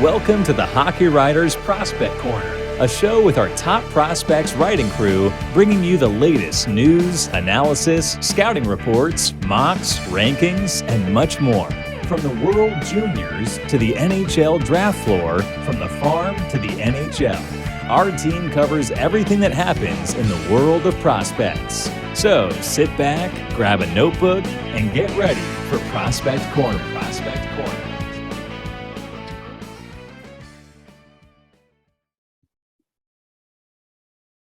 Welcome to the Hockey Writers Prospect Corner, a show with our top prospects writing crew, bringing you the latest news, analysis, scouting reports, mocks, rankings, and much more. From the World Juniors to the NHL draft floor, from the farm to the NHL, our team covers everything that happens in the world of prospects. So sit back, grab a notebook, and get ready for Prospect Corner. Prospect Corner.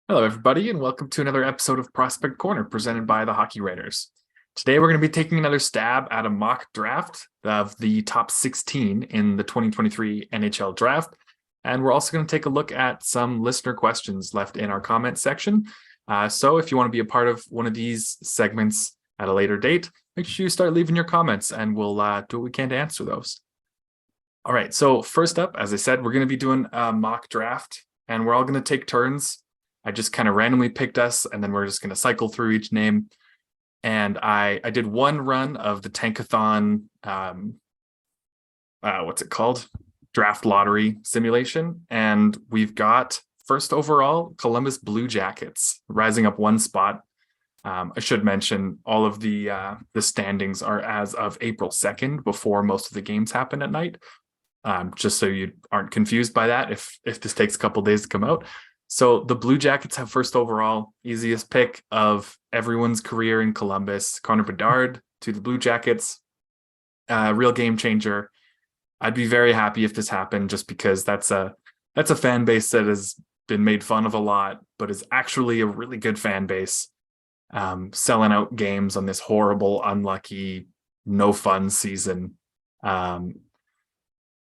Hello, everybody, and welcome to another episode of Prospect Corner presented by the Hockey Writers. Today, we're going to be taking another stab at a mock draft of the top 16 in the 2023 NHL draft. And we're also going to take a look at some listener questions left in our comment section. So if you want to be a part of one of these segments at a later date, make sure you start leaving your comments and we'll do what we can to answer those. All right, so first up, as I said, we're going to be doing a mock draft and we're all going to take turns. I just kind of randomly picked us, and then we're just going to cycle through each name. And I did one run of the Tankathon, what's it called? Draft lottery simulation. And we've got first overall, Columbus Blue Jackets, rising up one spot. I should mention all of the standings are as of April 2nd, before most of the games happen at night. Just so you aren't confused by that if this takes a couple days to come out. So the Blue Jackets have first overall, easiest pick of everyone's career in Columbus. Connor Bedard to the Blue Jackets, real game changer. I'd be very happy if this happened, just because that's a fan base that has been made fun of a lot, but is actually a really good fan base, selling out games on this horrible, unlucky, no fun season.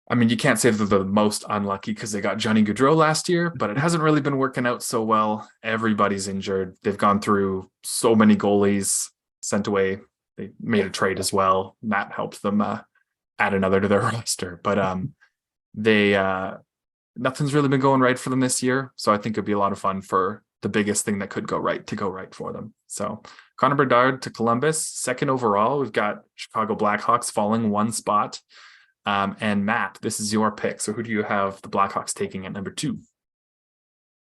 I mean, you can't say they're the most unlucky because they got Johnny Gaudreau last year, but it hasn't really been working out so well. Everybody's injured. They've gone through so many goalies, sent away. They made a trade as well. And that helped them add another to their roster. But nothing's really been going right for them this year. So I think it'd be a lot of fun for the biggest thing that could go right to go right for them. So Connor Bedard to Columbus, second overall. We've got Chicago Blackhawks falling one spot. And Matt, this is your pick. So who do you have the Blackhawks taking at number 2?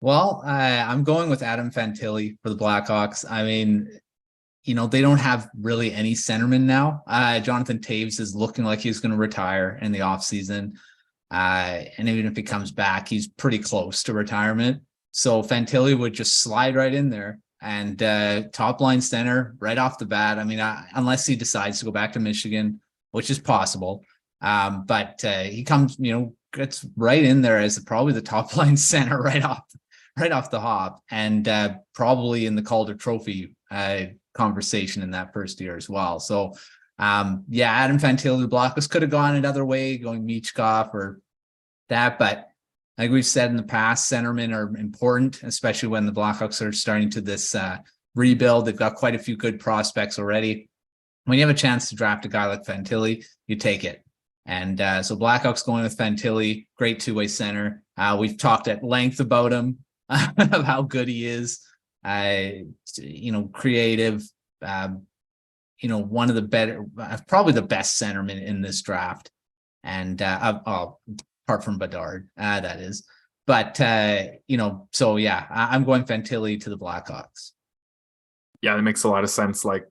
Well, I'm going with Adam Fantilli for the Blackhawks. I mean, they don't have really any centerman now. Jonathan Toews is looking like he's going to retire in the offseason. And even if he comes back, he's pretty close to retirement. So Fantilli would just slide right in there and top line center right off the bat. I mean, unless he decides to go back to Michigan, which is possible. But he comes, gets right in there as probably the top line center right off the hop, and probably in the Calder Trophy conversation in that first year as well. So, Adam Fantilli, the Blackhawks could have gone another way, going Michkov or that, but like we've said in the past, centermen are important, especially when the Blackhawks are starting to this rebuild. They've got quite a few good prospects already. When you have a chance to draft a guy like Fantilli, you take it. And so Blackhawks going with Fantilli, great two-way center. We've talked at length about him, of how good he is. Creative. One of the better, probably the best centerman in this draft. And apart from Bedard, that is. But I'm going Fantilli to the Blackhawks. Yeah, that makes a lot of sense. Like,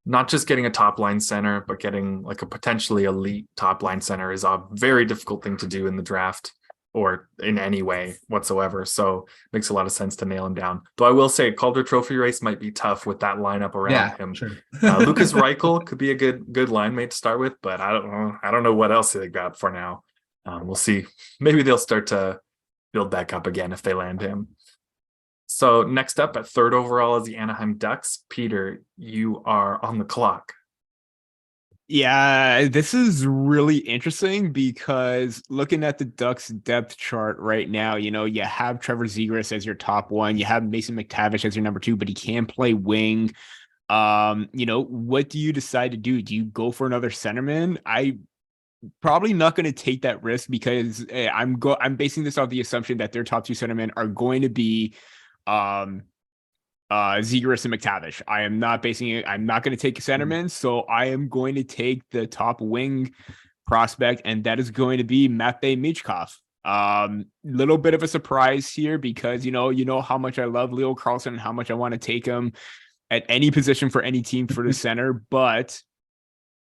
not just getting a top line center, but getting like a potentially elite top line center is a very difficult thing to do in the draft or in any way whatsoever. So it makes a lot of sense to nail him down. Though I will say Calder Trophy race might be tough with that lineup around him. Sure. Lucas Reichel could be a good line mate to start with, but I don't know what else they got for now. We'll see. Maybe they'll start to build back up again if they land him. So next up at third overall is the Anaheim Ducks. Peter, you are on the clock. Yeah, this is really interesting because looking at the Ducks depth chart right now, you have Trevor Zegras as your top one. You have Mason McTavish as your number 2, but he can play wing. What do you decide to do? Do you go for another centerman? I probably not going to take that risk because I'm basing this off the assumption that their top 2 centermen are going to be Zegras and McTavish. I am not basing it. I'm not going to take a centerman, so I am going to take the top wing prospect, and that is going to be Matvei Michkov. Little bit of a surprise here because, you know how much I love Leo Carlsson and how much I want to take him at any position for any team for the center. But,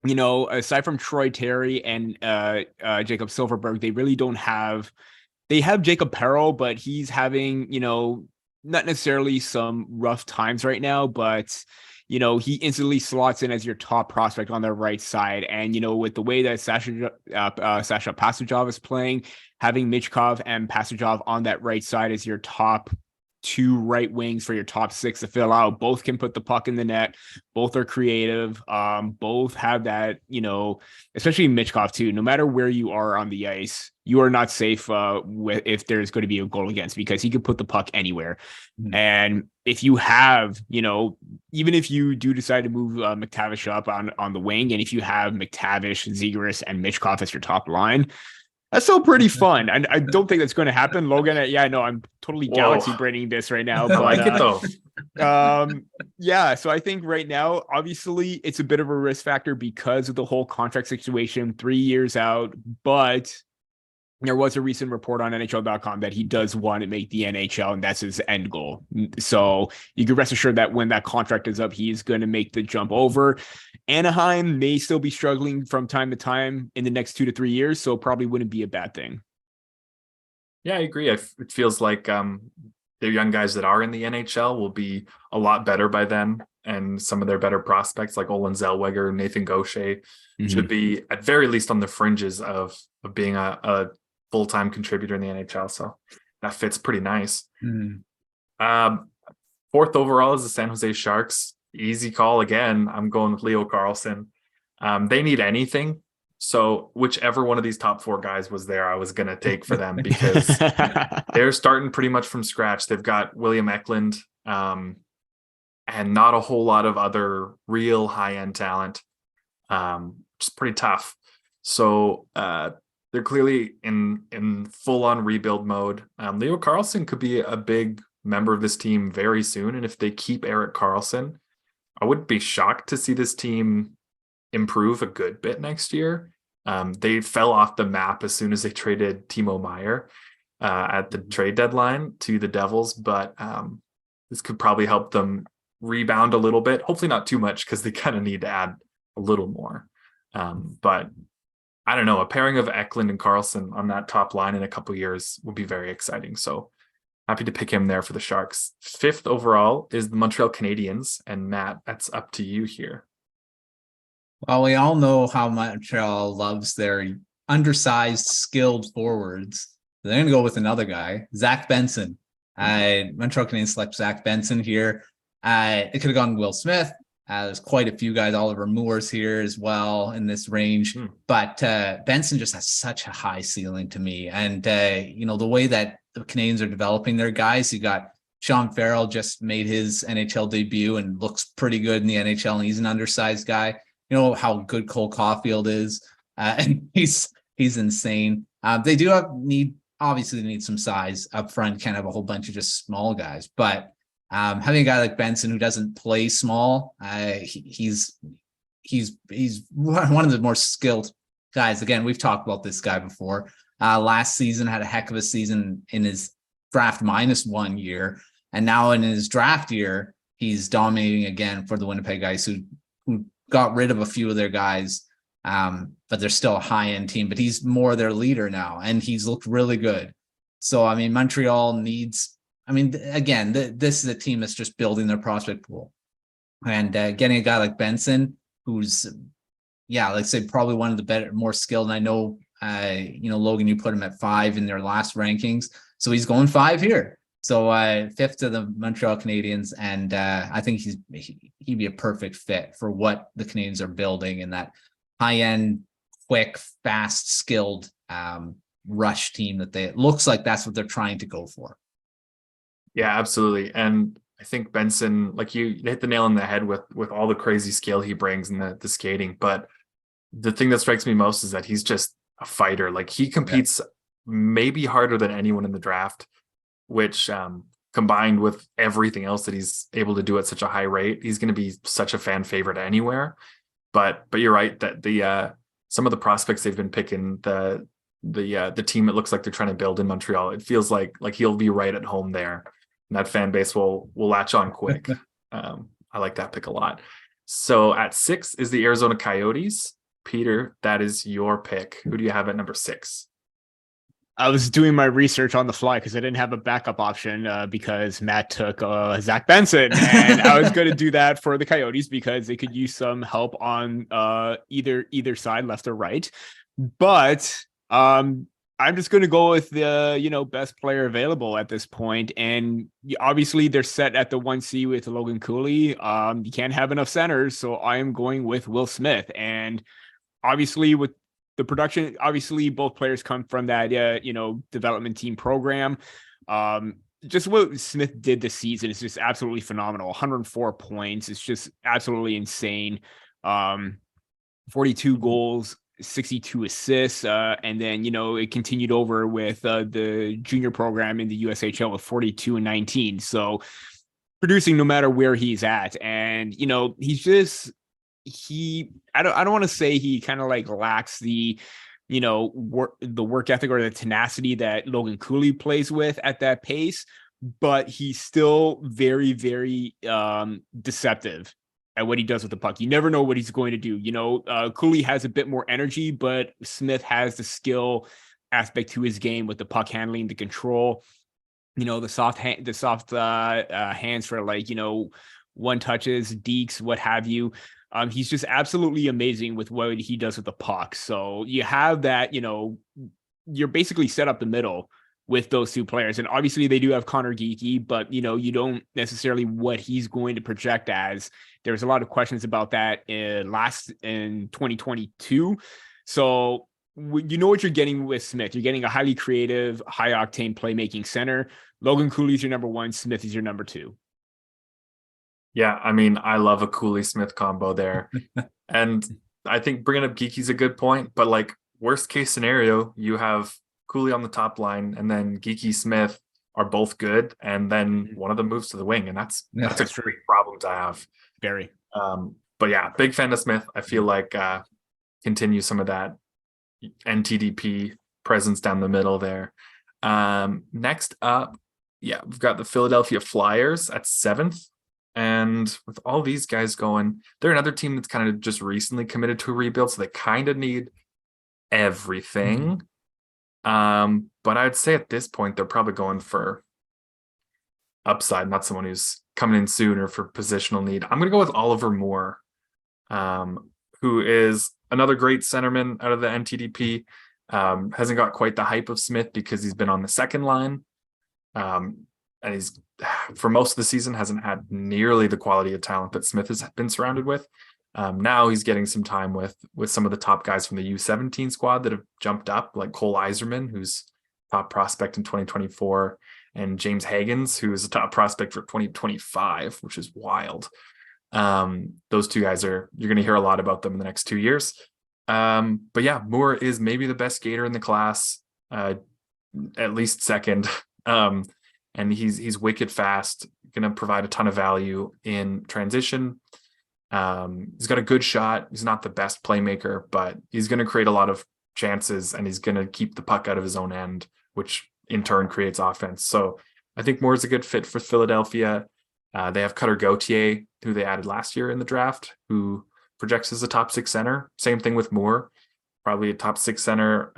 aside from Troy Terry and Jacob Silverberg, they really don't have, they have Jacob Perreault, but he's having, not necessarily some rough times right now, but he instantly slots in as your top prospect on the right side. And, with the way that Sasha Pasajov is playing, having Michkov and Pasajov on that right side as your top two right wings for your top six to fill out. Both can put the puck in the net. Both are creative. Both have that, especially Michkov too. No matter where you are on the ice, you are not safe if there's going to be a goal against, because he can put the puck anywhere. Mm-hmm. And if you have, even if you do decide to move McTavish up on the wing, and if you have McTavish, Zegras, and Michkov as your top line, that's still pretty fun. And I don't think that's going to happen. Logan, I'm totally galaxy braining this right now. But, I like it though. So I think right now, obviously, it's a bit of a risk factor because of the whole contract situation, 3 years out. But there was a recent report on NHL.com that he does want to make the NHL, and that's his end goal. So you can rest assured that when that contract is up, he's going to make the jump over. Anaheim may still be struggling from time to time in the next 2 to 3 years, so probably wouldn't be a bad thing. Yeah, I agree. It feels like the young guys that are in the NHL will be a lot better by then, and some of their better prospects like Olin Zellweger, Nathan Gaucher should be at very least on the fringes of being a full-time contributor in the NHL. So that fits pretty nice. Fourth overall is the San Jose Sharks. Easy call again. I'm going with Leo Carlsson. They need anything. So whichever one of these top four guys was there, I was going to take for them because they're starting pretty much from scratch. They've got William Eklund and not a whole lot of other real high-end talent. It's pretty tough. So they're clearly in full-on rebuild mode. Leo Carlsson could be a big member of this team very soon. And if they keep Erik Karlsson, I wouldn't be shocked to see this team improve a good bit next year. They fell off the map as soon as they traded Timo Meier at the trade deadline to the Devils, but this could probably help them rebound a little bit. Hopefully not too much, because they kind of need to add a little more. But I don't know, a pairing of Eklund and Karlsson on that top line in a couple years would be very exciting. So happy to pick him there for the Sharks. Fifth overall is the Montreal Canadiens. And Matt, that's up to you here. Well, we all know how Montreal loves their undersized, skilled forwards. They're going to go with another guy, Zach Benson. Montreal Canadiens select Zach Benson here. It could have gone Will Smith. There's quite a few guys, Oliver Moores here as well in this range. But Benson just has such a high ceiling to me. And, the way that the Canadiens are developing their guys, you got Sean Farrell just made his NHL debut and looks pretty good in the NHL, and he's an undersized guy. You know how good Cole Caulfield is, and he's insane. They do obviously need some size up front. Can't have a whole bunch of just small guys, but having a guy like Benson who doesn't play small, he's one of the more skilled guys. Again, we've talked about this guy before. Last season had a heck of a season in his draft -1 year, and now in his draft year, he's dominating again for the Winnipeg Ice, who got rid of a few of their guys, but they're still a high-end team. But he's more their leader now, and he's looked really good. So, Montreal needs. Again, this is a team that's just building their prospect pool, and getting a guy like Benson, who's, let's say probably one of the better, more skilled. And I know, Logan, you put him at 5 in their last rankings, so he's going 5 here. So 5th to the Montreal Canadiens, and I think he'd be a perfect fit for what the Canadiens are building in that high-end, quick, fast, skilled rush team it looks like that's what they're trying to go for. Yeah, absolutely. And I think Benson, like you hit the nail on the head with all the crazy skill he brings and the skating. But the thing that strikes me most is that he's just a fighter. Like, he competes maybe harder than anyone in the draft, which combined with everything else that he's able to do at such a high rate, he's going to be such a fan favorite anywhere. But you're right that the some of the prospects they've been picking, the team it looks like they're trying to build in Montreal, it feels like he'll be right at home there. And that fan base will latch on quick. I like that pick a lot. So at 6 is the Arizona Coyotes. Peter, that is your pick. Who do you have at number 6? I was doing my research on the fly because I didn't have a backup option because Matt took Zach Benson, and I was going to do that for the Coyotes because they could use some help on either side, left or right. But I'm just going to go with the best player available at this point, and obviously they're set at the 1C with Logan Cooley. You can't have enough centers, so I am going with Will Smith, and obviously with the production, obviously both players come from that, development team program. Just what Smith did this season is just absolutely phenomenal. 104 points. It's just absolutely insane. 42 goals, 62 assists. And then, it continued over with the junior program in the USHL with 42 and 19. So producing no matter where he's at. And, he's just, I don't want to say he kind of like lacks the work ethic or the tenacity that Logan Cooley plays with at that pace, but he's still very, very deceptive at what he does with the puck. You never know what he's going to do. Cooley has a bit more energy, but Smith has the skill aspect to his game with the puck handling, the control, the soft hands for one touches, dekes, what have you. He's just absolutely amazing with what he does with the puck. So you have that, you're basically set up the middle with those two players. And obviously they do have Connor Geekie, but you don't necessarily what he's going to project as. There's a lot of questions about that in 2022. So you know what you're getting with Smith. You're getting a highly creative, high octane playmaking center. Logan Cooley's your number 1. Smith is your number 2. Yeah, I mean, I love a Cooley-Smith combo there. And I think bringing up Geeky's a good point, but worst case scenario, you have Cooley on the top line and then Geeky-Smith are both good, and then one of them moves to the wing, and that's a great problem to have. Very. But yeah, big fan of Smith. I feel like continue some of that NTDP presence down the middle there. Next up, we've got the Philadelphia Flyers at 7th. And with all these guys going, they're another team that's kind of just recently committed to a rebuild, so they kind of need everything. But I'd say at this point, they're probably going for upside, not someone who's coming in soon or for positional need. I'm going to go with Oliver Moore, who is another great centerman out of the NTDP. Hasn't got quite the hype of Smith because he's been on the second line. And he's, for most of the season, hasn't had nearly the quality of talent that Smith has been surrounded with. Now he's getting some time with some of the top guys from the U17 squad that have jumped up, like Cole Iserman, who's top prospect in 2024, and James Hagens, who is a top prospect for 2025, which is wild. Those two guys you're going to hear a lot about them in the next 2 years. But yeah, Moore is maybe the best skater in the class, at least second. And he's wicked fast, going to provide a ton of value in transition. He's got a good shot. He's not the best playmaker, but he's going to create a lot of chances, and he's going to keep the puck out of his own end, which in turn creates offense. So I think Moore's a good fit for Philadelphia. They have Cutter Gauthier, who they added last year in the draft, who projects as a top 6 center. Same thing with Moore, probably a top 6 center.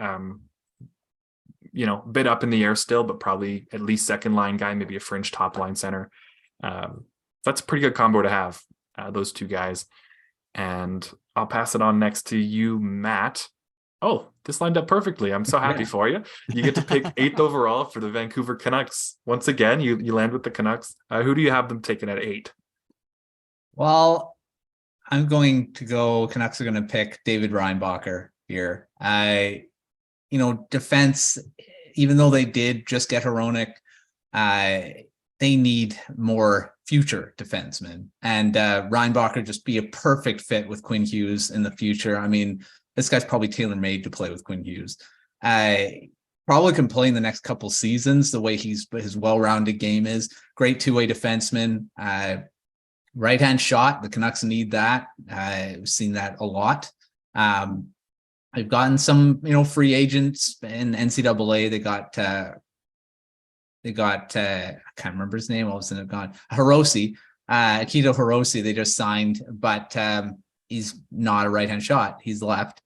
A bit up in the air still, but probably at least second line guy, maybe a fringe top line center. That's a pretty good combo to have, those two guys. And I'll pass it on next to you, Matt. Oh, this lined up perfectly. I'm so happy for you. You get to pick 8th overall for the Vancouver Canucks. Once again, you land with the Canucks. Who do you have them taking at 8? Well, I'm going to go, Canucks are going to pick David Reinbacher here. Defense, even though they did just get Hronek, they need more future defensemen. And Reinbacher just be a perfect fit with Quinn Hughes in the future. I mean, this guy's probably tailor-made to play with Quinn Hughes. Probably can play in the next couple seasons, the way his well-rounded game is. Great two-way defenseman. Right-hand shot, the Canucks need that. I've seen that a lot. They've gotten some, free agents in NCAA. They got I can't remember his name. All of a sudden, gone. Hirose, Akito Hirose. They just signed, but he's not a right-hand shot. He's left,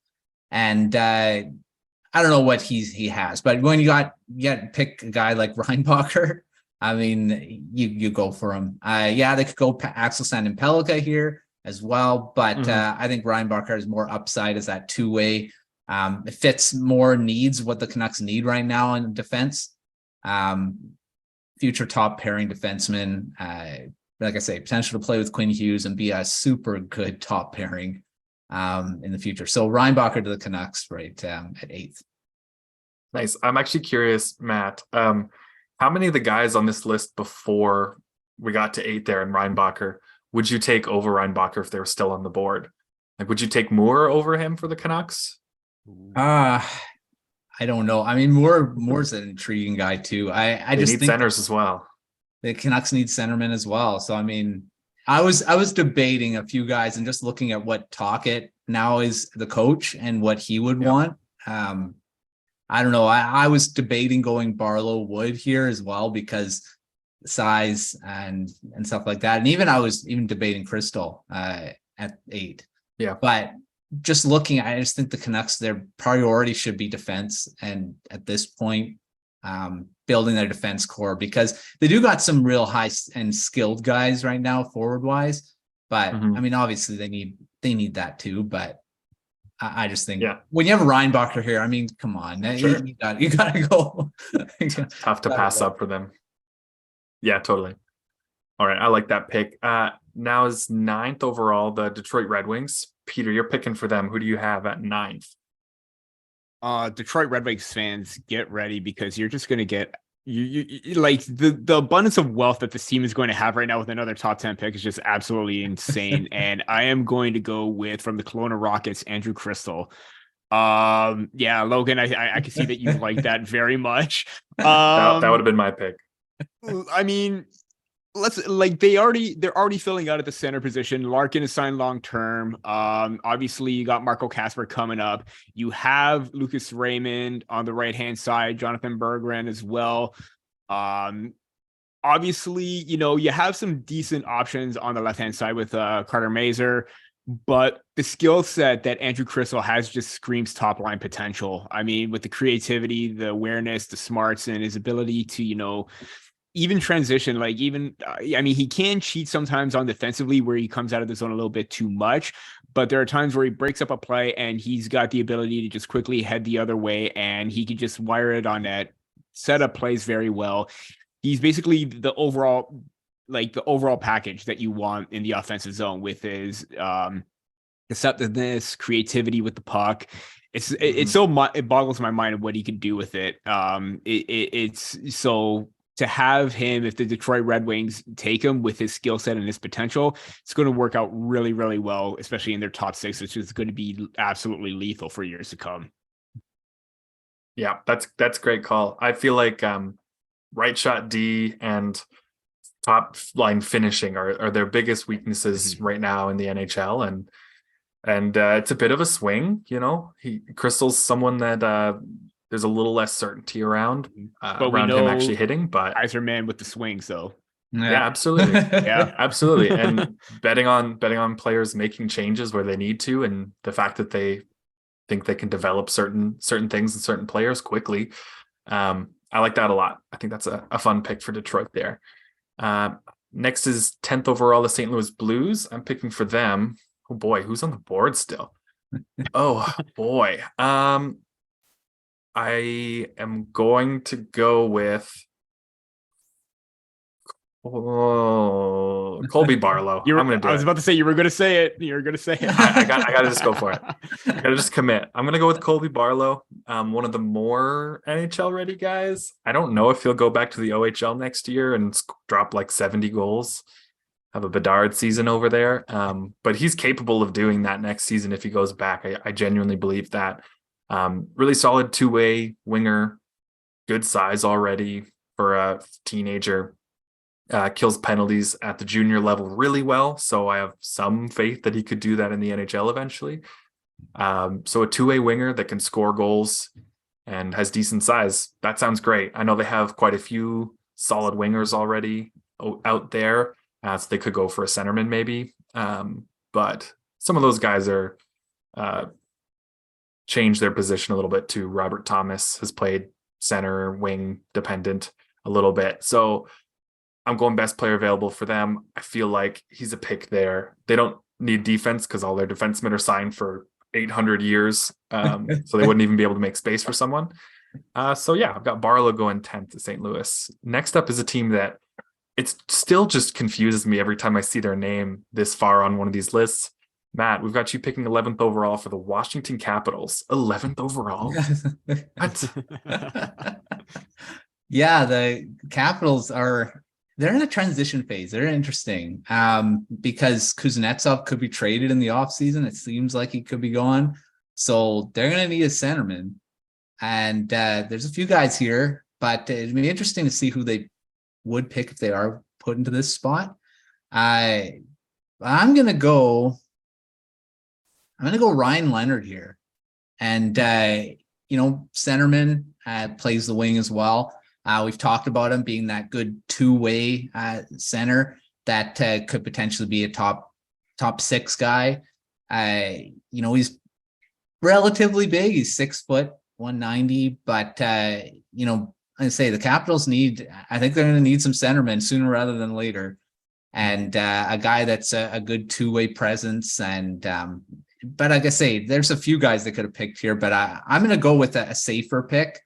and I don't know what he has. But when you pick a guy like Reinbacher, I mean, you go for him. They could go Axel Sandin-Pellikka here as well, but I think Reinbacher has more upside as that two-way. It fits more needs what the Canucks need right now in defense. Future top pairing defenseman. Like I say, potential to play with Quinn Hughes and be a super good top pairing in the future. So Reinbacher to the Canucks, right, at 8th. Nice. I'm actually curious, Matt. How many of the guys on this list before we got to 8 there in Reinbacher would you take over Reinbacher if they were still on the board? Like, would you take Moore over him for the Canucks? I don't know. I mean, Moore's an intriguing guy too. I They just need think centers as well. the Canucks need centermen as well. So I mean, I was debating a few guys and just looking at what Tocchet now is the coach and what he would want. I don't know. I was debating going Barlow Wood here as well because size and stuff like that. And even I was debating Crystal at 8. Yeah. But just looking, I just think the Canucks, their priority should be defense. And at this point, building their defense core, because they do got some real high and skilled guys right now, forward wise. But I mean, obviously they need that too. But I just think when you have Reinbacher here, I mean, come on, you gotta go. Tough to pass up for them. Yeah, totally. All right, I like that pick. Now is 9th overall, the Detroit Red Wings. Peter, you're picking for them. Who do you have at 9th? Detroit Red Wings fans, get ready, because you're just going to get you like the abundance of wealth that this team is going to have right now with another top 10 pick is just absolutely insane. And I am going to go with, from the Kelowna Rockets, Andrew Crystal. Logan, I can see that you like that very much. That would have been my pick. I mean, they're already filling out at the center position. Larkin is signed long term. Obviously you got Marco Kasper coming up. You have Lucas Raymond on the right hand side, Jonathan Berggren as well. Obviously, you have some decent options on the left hand side with Carter Mazur, but the skill set that Andrew Crystal has just screams top line potential. I mean, with the creativity, the awareness, the smarts, and his ability to even transition, he can cheat sometimes on defensively where he comes out of the zone a little bit too much, but there are times where he breaks up a play and he's got the ability to just quickly head the other way, and he can just wire it on net, set up plays very well. He's basically the overall package that you want in the offensive zone, with his deceptiveness, creativity with the puck. It boggles my mind of what he can do with it. It's so, to have him, if the Detroit Red Wings take him with his skill set and his potential, it's going to work out really, really well, especially in their top 6, which is going to be absolutely lethal for years to come. Yeah, that's great call. I feel like right shot D and top line finishing are their biggest weaknesses right now in the NHL, and it's a bit of a swing. Crystal's someone that there's a little less certainty around him actually hitting, but eyes are man with the swings, though. Yeah, absolutely. Yeah, absolutely. And betting on players making changes where they need to, and the fact that they think they can develop certain things and certain players quickly. I like that a lot. I think that's a fun pick for Detroit there. Next is 10th overall, the St. Louis Blues. I'm picking for them. Oh boy, who's on the board still? Oh boy. I am going to go with Colby Barlow. I was about to say you were going to say it. I got to just go for it. I got to just commit. I'm going to go with Colby Barlow, one of the more NHL ready guys. I don't know if he'll go back to the OHL next year and drop like 70 goals, have a Bedard season over there. But he's capable of doing that next season if he goes back. I genuinely believe that. Really solid two-way winger, good size already for a teenager. Kills penalties at the junior level really well, so I have some faith that he could do that in the NHL eventually. So a two-way winger that can score goals and has decent size. That sounds great. I know they have quite a few solid wingers already out there. So they could go for a centerman maybe. But some of those guys are changed their position a little bit too. Robert Thomas has played center, wing dependent a little bit. So I'm going best player available for them. I feel like he's a pick there. They don't need defense because all their defensemen are signed for 800 years. So they wouldn't even be able to make space for someone. So yeah, I've got Barlow going 10th to St. Louis. Next up is a team that it still just confuses me every time I see their name this far on one of these lists. Matt, we've got you picking 11th overall for the Washington Capitals. 11th overall? What? Yeah, the Capitals they're in a transition phase. They're interesting because Kuznetsov could be traded in the offseason. It seems like he could be gone. So they're going to need a centerman. And there's a few guys here, but it'd be interesting to see who they would pick if they are put into this spot. I'm going to go Ryan Leonard here. And, centerman plays the wing as well. We've talked about him being that good two-way center that could potentially be a top 6 guy. He's relatively big. He's 6 foot, 190. But I say the Capitals I think they're going to need some centermen sooner rather than later, and a guy that's a good two-way presence. And but like I say, there's a few guys that could have picked here, but I'm going to go with a safer pick.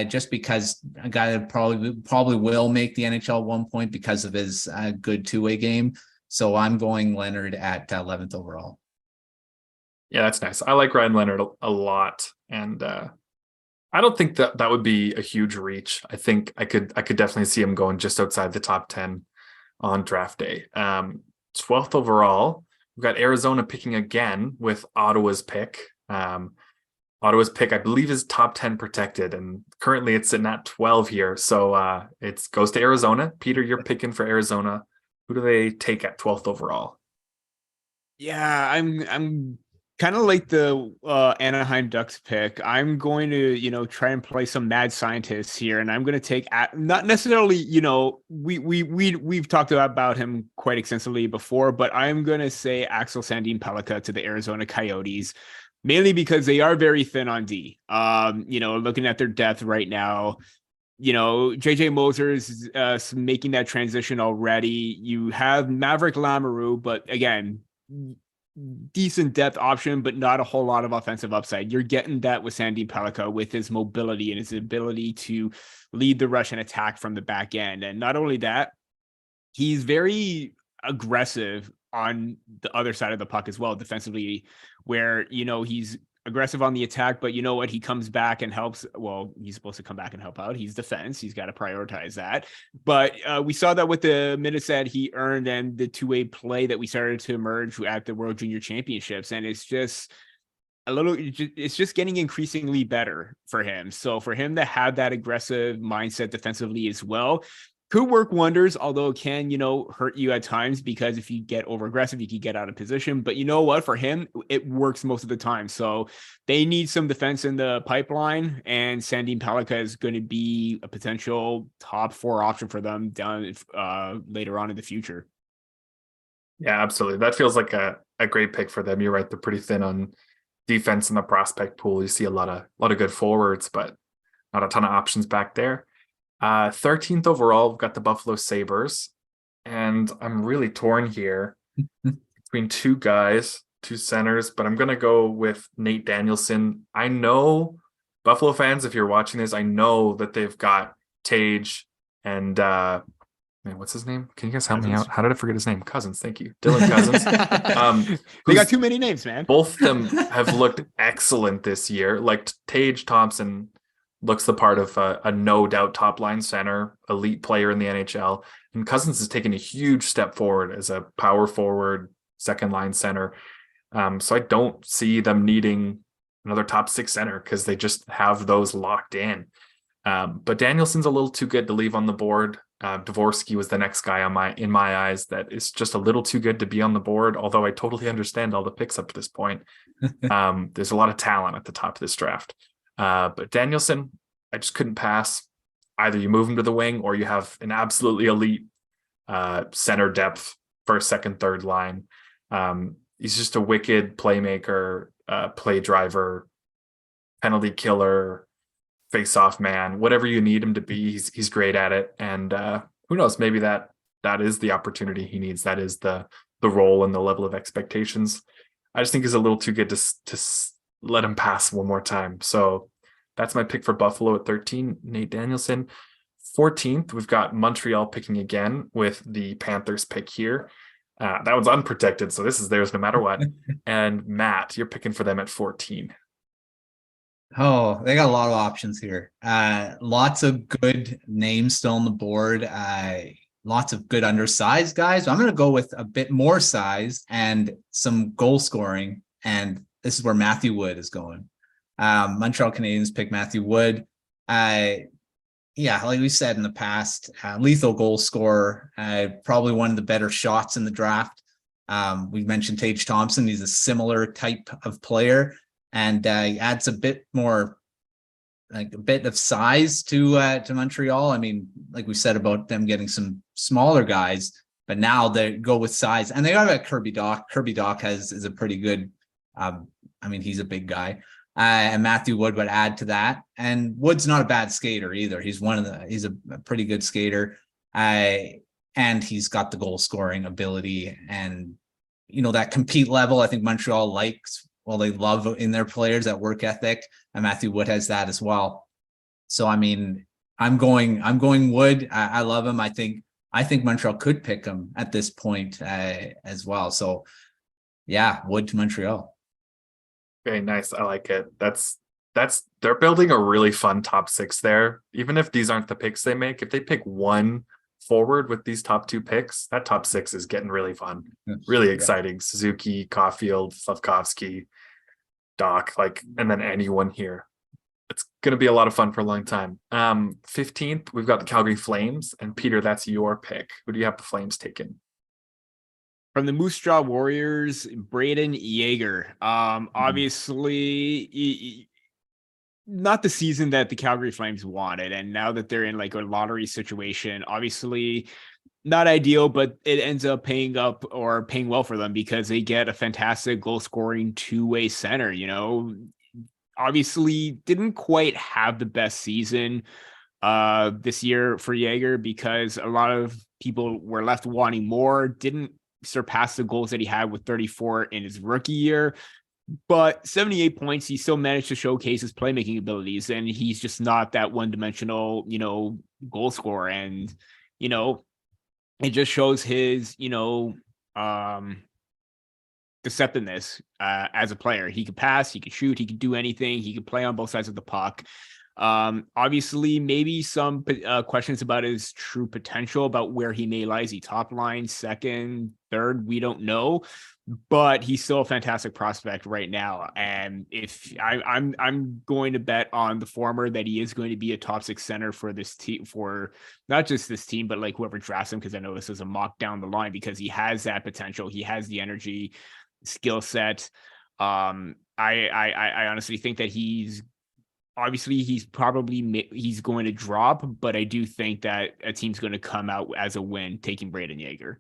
Just because a guy that probably will make the NHL at one point because of his good two-way game. So I'm going Leonard at 11th overall. Yeah, that's nice. I like Ryan Leonard a lot. And I don't think that would be a huge reach. I think I could definitely see him going just outside the top 10 on draft day. 12th overall, we've got Arizona picking again with Ottawa's pick. Ottawa's pick, I believe, is top 10 protected, and currently it's sitting at 12 here. So it goes to Arizona. Peter, you're picking for Arizona. Who do they take at 12th overall? Yeah, I'm kind of like the Anaheim Ducks pick. I'm going to, try and play some mad scientists here, and I'm going to take not necessarily, we've talked about him quite extensively before, but I'm going to say Axel Sandin-Pellikka to the Arizona Coyotes. Mainly because they are very thin on D. Looking at their depth right now, JJ Moser is making that transition already. You have Maverick Lamoureux, but again, decent depth option, but not a whole lot of offensive upside. You're getting that with Sandin-Pellikka with his mobility and his ability to lead the rush and attack from the back end. And not only that, he's very aggressive on the other side of the puck as well, defensively, where, he's aggressive on the attack, but you know what? He comes back and helps. Well, he's supposed to come back and help out. He's defense. He's got to prioritize that. But we saw that with the minutes that he earned and the two-way play that we started to emerge at the World Junior Championships. And it's just it's just getting increasingly better for him. So for him to have that aggressive mindset defensively as well, could work wonders, although it can, hurt you at times, because if you get over aggressive, you can get out of position. But you know what? For him, it works most of the time. So they need some defense in the pipeline, and Sandin-Pellikka is going to be a potential top 4 option for them down later on in the future. Yeah, absolutely. That feels like a great pick for them. You're right. They're pretty thin on defense in the prospect pool. You see a lot of good forwards, but not a ton of options back there. 13th overall, we've got the Buffalo Sabres, and I'm really torn here between two centers, but I'm going to go with Nate Danielson. I know, Buffalo fans, if you're watching this, I know that they've got Tage and, what's his name? Can you guys help me out? How did I forget his name? Cousins, thank you. Dylan Cousins. They got too many names, man. Both of them have looked excellent this year. Like Tage Thompson looks the part of a no doubt top line center, elite player in the NHL. And Cousins has taken a huge step forward as a power forward, second line center. So I don't see them needing another top 6 center because they just have those locked in. But Danielson's a little too good to leave on the board. Dvorsky was the next guy in my eyes that is just a little too good to be on the board, although I totally understand all the picks up to this point. There's a lot of talent at the top of this draft. But Danielson, I just couldn't pass. Either you move him to the wing or you have an absolutely elite center depth, first, second, third line. He's just a wicked playmaker, play driver, penalty killer, face-off man, whatever you need him to be. He's great at it. And who knows, maybe that is the opportunity he needs. That is the role and the level of expectations. I just think he's a little too good to let him pass one more time. So that's my pick for Buffalo at 13, Nate Danielson. 14th, we've got Montreal picking again with the Panthers pick here. That one's unprotected, so this is theirs no matter what. And Matt, you're picking for them at 14. Oh, they got a lot of options here. Lots of good names still on the board. Lots of good undersized guys. I'm going to go with a bit more size and some goal scoring. And this is where Matthew Wood is going. Montreal Canadiens pick Matthew Wood. Yeah, like we said in the past, lethal goal scorer, probably one of the better shots in the draft. We mentioned Tage Thompson. He's a similar type of player, and he adds a bit more, like a bit of size to Montreal. I mean, like we said about them getting some smaller guys, but now they go with size, and they got a Kirby Dach. Kirby Dach is a pretty good. I mean, he's a big guy. And Matthew Wood would add to that. And Wood's not a bad skater either. He's a pretty good skater. And he's got the goal scoring ability and, that compete level. I think Montreal likes, they love in their players, that work ethic, and Matthew Wood has that as well. So, I mean, I'm going Wood. I love him. I think Montreal could pick him at this point as well. So yeah, Wood to Montreal. Very nice. I like it. That's they're building a really fun top six there. Even if these aren't the picks they make, if they pick one forward with these top two picks, that top six is getting really fun, really exciting. Suzuki, Caulfield, Slavkovsky, Doc, and then anyone here. It's going to be a lot of fun for a long time. 15th, we've got the Calgary Flames, and Peter, that's your pick. Who do you have the Flames taking? From the Moose Jaw Warriors, Braden Yeager. Obviously, not the season that the Calgary Flames wanted. And now that they're in a lottery situation, obviously not ideal, but it ends up paying well for them because they get a fantastic goal scoring two-way center. Obviously didn't quite have the best season this year for Yeager because a lot of people were left wanting more, didn't surpass the goals that he had with 34 in his rookie year, but 78 points, he still managed to showcase his playmaking abilities, and he's just not that one-dimensional, goal scorer. And, it just shows his, deceptiveness as a player. He could pass, he could shoot, he could do anything, he could play on both sides of the puck. Obviously maybe some questions about his true potential, about where he may lie. Is he top line, second, third? We don't know, but he's still a fantastic prospect right now. And if I'm going to bet on the former, that he is going to be a top six center for this team, for not just this team, but whoever drafts him, because I know this is a mock down the line, because he has that potential, he has the energy, skill set. I honestly think that he's going to drop, but I do think that a team's going to come out as a win taking Braden Yeager.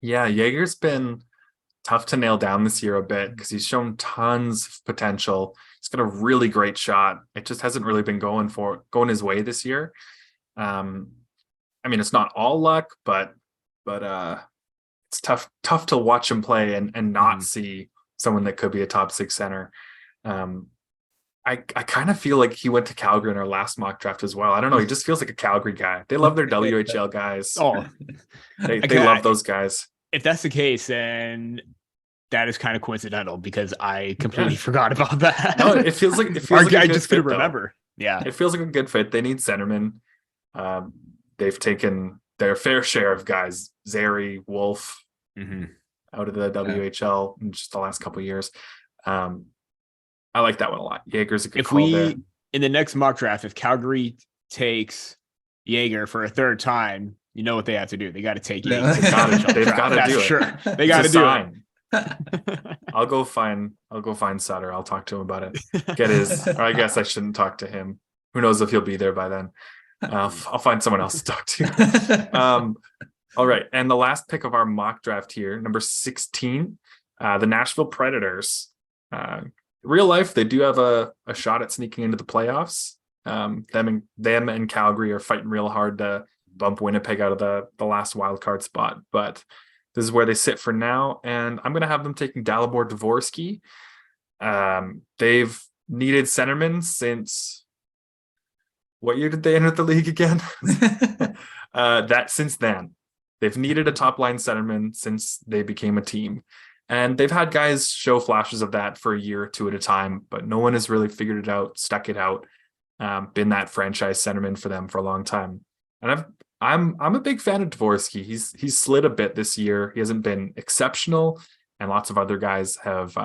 Yeah, Yeager's been tough to nail down this year a bit because he's shown tons of potential. He's got a really great shot. It just hasn't really been going his way this year. I mean, it's not all luck, but it's tough to watch him play and not see someone that could be a top six center. I kind of feel like he went to Calgary in our last mock draft as well. I don't know. He just feels like a Calgary guy. They love their WHL guys. Oh, they love those guys. If that's the case, then that is kind of coincidental because I completely forgot about that. No, it feels like I just couldn't remember. Yeah, it feels like a good fit. They need centermen. They've taken their fair share of guys, Zary, Wolf, out of the WHL in just the last couple of years. I like that one a lot. Yeager's a good call there. In the next mock draft, if Calgary takes Jaeger for a third time, you know what they have to do. They got to take it. Yeah. They've got to do it. Sure. They got to do it. I'll go find Zator. I'll talk to him about it. Get his, or I guess I shouldn't talk to him. Who knows if he'll be there by then. I'll find someone else to talk to. All right. And the last pick of our mock draft here, number 16, the Nashville Predators. Real life, they do have a shot at sneaking into the playoffs. Them and Calgary are fighting real hard to bump Winnipeg out of the last wild card spot. But this is where they sit for now. And I'm going to have them taking Dalibor Dvorsky. They've needed centermen since... What year did they enter the league again? Since then. They've needed a top-line centerman since they became a team. And they've had guys show flashes of that for a year or two at a time, but no one has really figured it out, stuck it out, been that franchise centerman for them for a long time. And I'm a big fan of Dvorsky. He's slid a bit this year. He hasn't been exceptional, and lots of other guys have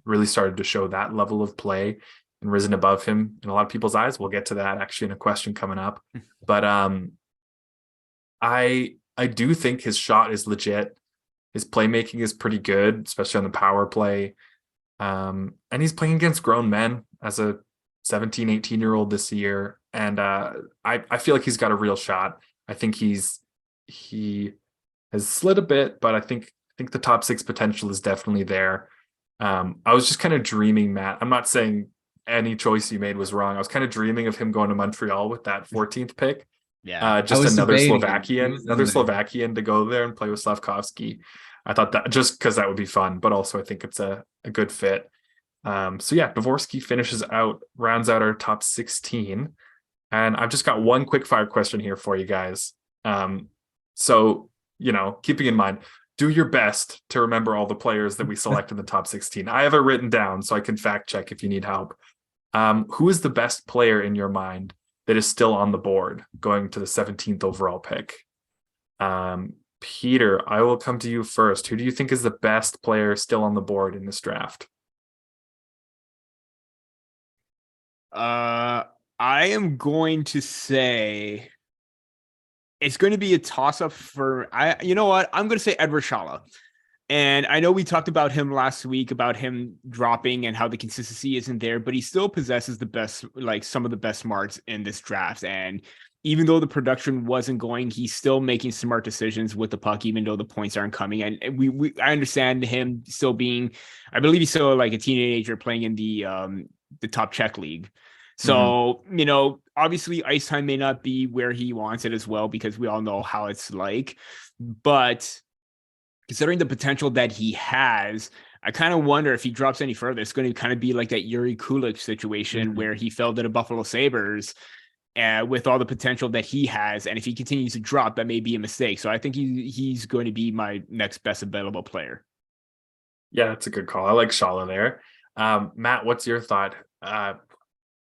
really started to show that level of play and risen above him in a lot of people's eyes. We'll get to that actually in a question coming up. But I do think his shot is legit. His playmaking is pretty good, especially on the power play. And he's playing against grown men as a 17, 18-year-old this year. And I feel like he's got a real shot. I think he has slid a bit, but I think the top six potential is definitely there. I was just kind of dreaming, Matt. I'm not saying any choice you made was wrong. I was kind of dreaming of him going to Montreal with that 14th pick. Yeah, just another Slovakian to go there and play with Slavkovsky. I thought that just because that would be fun, but also I think it's a good fit. So yeah, Dvorsky rounds out our top 16. And I've just got one quick fire question here for you guys. So, keeping in mind, do your best to remember all the players that we select in the top 16. I have it written down so I can fact check if you need help. Who is the best player in your mind that is still on the board going to the 17th overall pick? Peter, I will come to you first. Who do you think is the best player still on the board in this draft? I am going to say it's going to be a toss-up you know what? I'm going to say Edward Shala. And I know we talked about him last week, about him dropping and how the consistency isn't there, but he still possesses some of the best smarts in this draft. And even though the production wasn't going, he's still making smart decisions with the puck, even though the points aren't coming. And I understand him still being, I believe he's still like a teenager playing in the top Czech league. So, obviously ice time may not be where he wants it as well, because we all know how it's like, but considering the potential that he has, I kind of wonder if he drops any further, it's going to kind of be like that Yuri Kulich situation where he fell to the Buffalo Sabres with all the potential that he has. And if he continues to drop, that may be a mistake. So I think he's going to be my next best available player. Yeah, that's a good call. I like Shala there. Matt, what's your thought?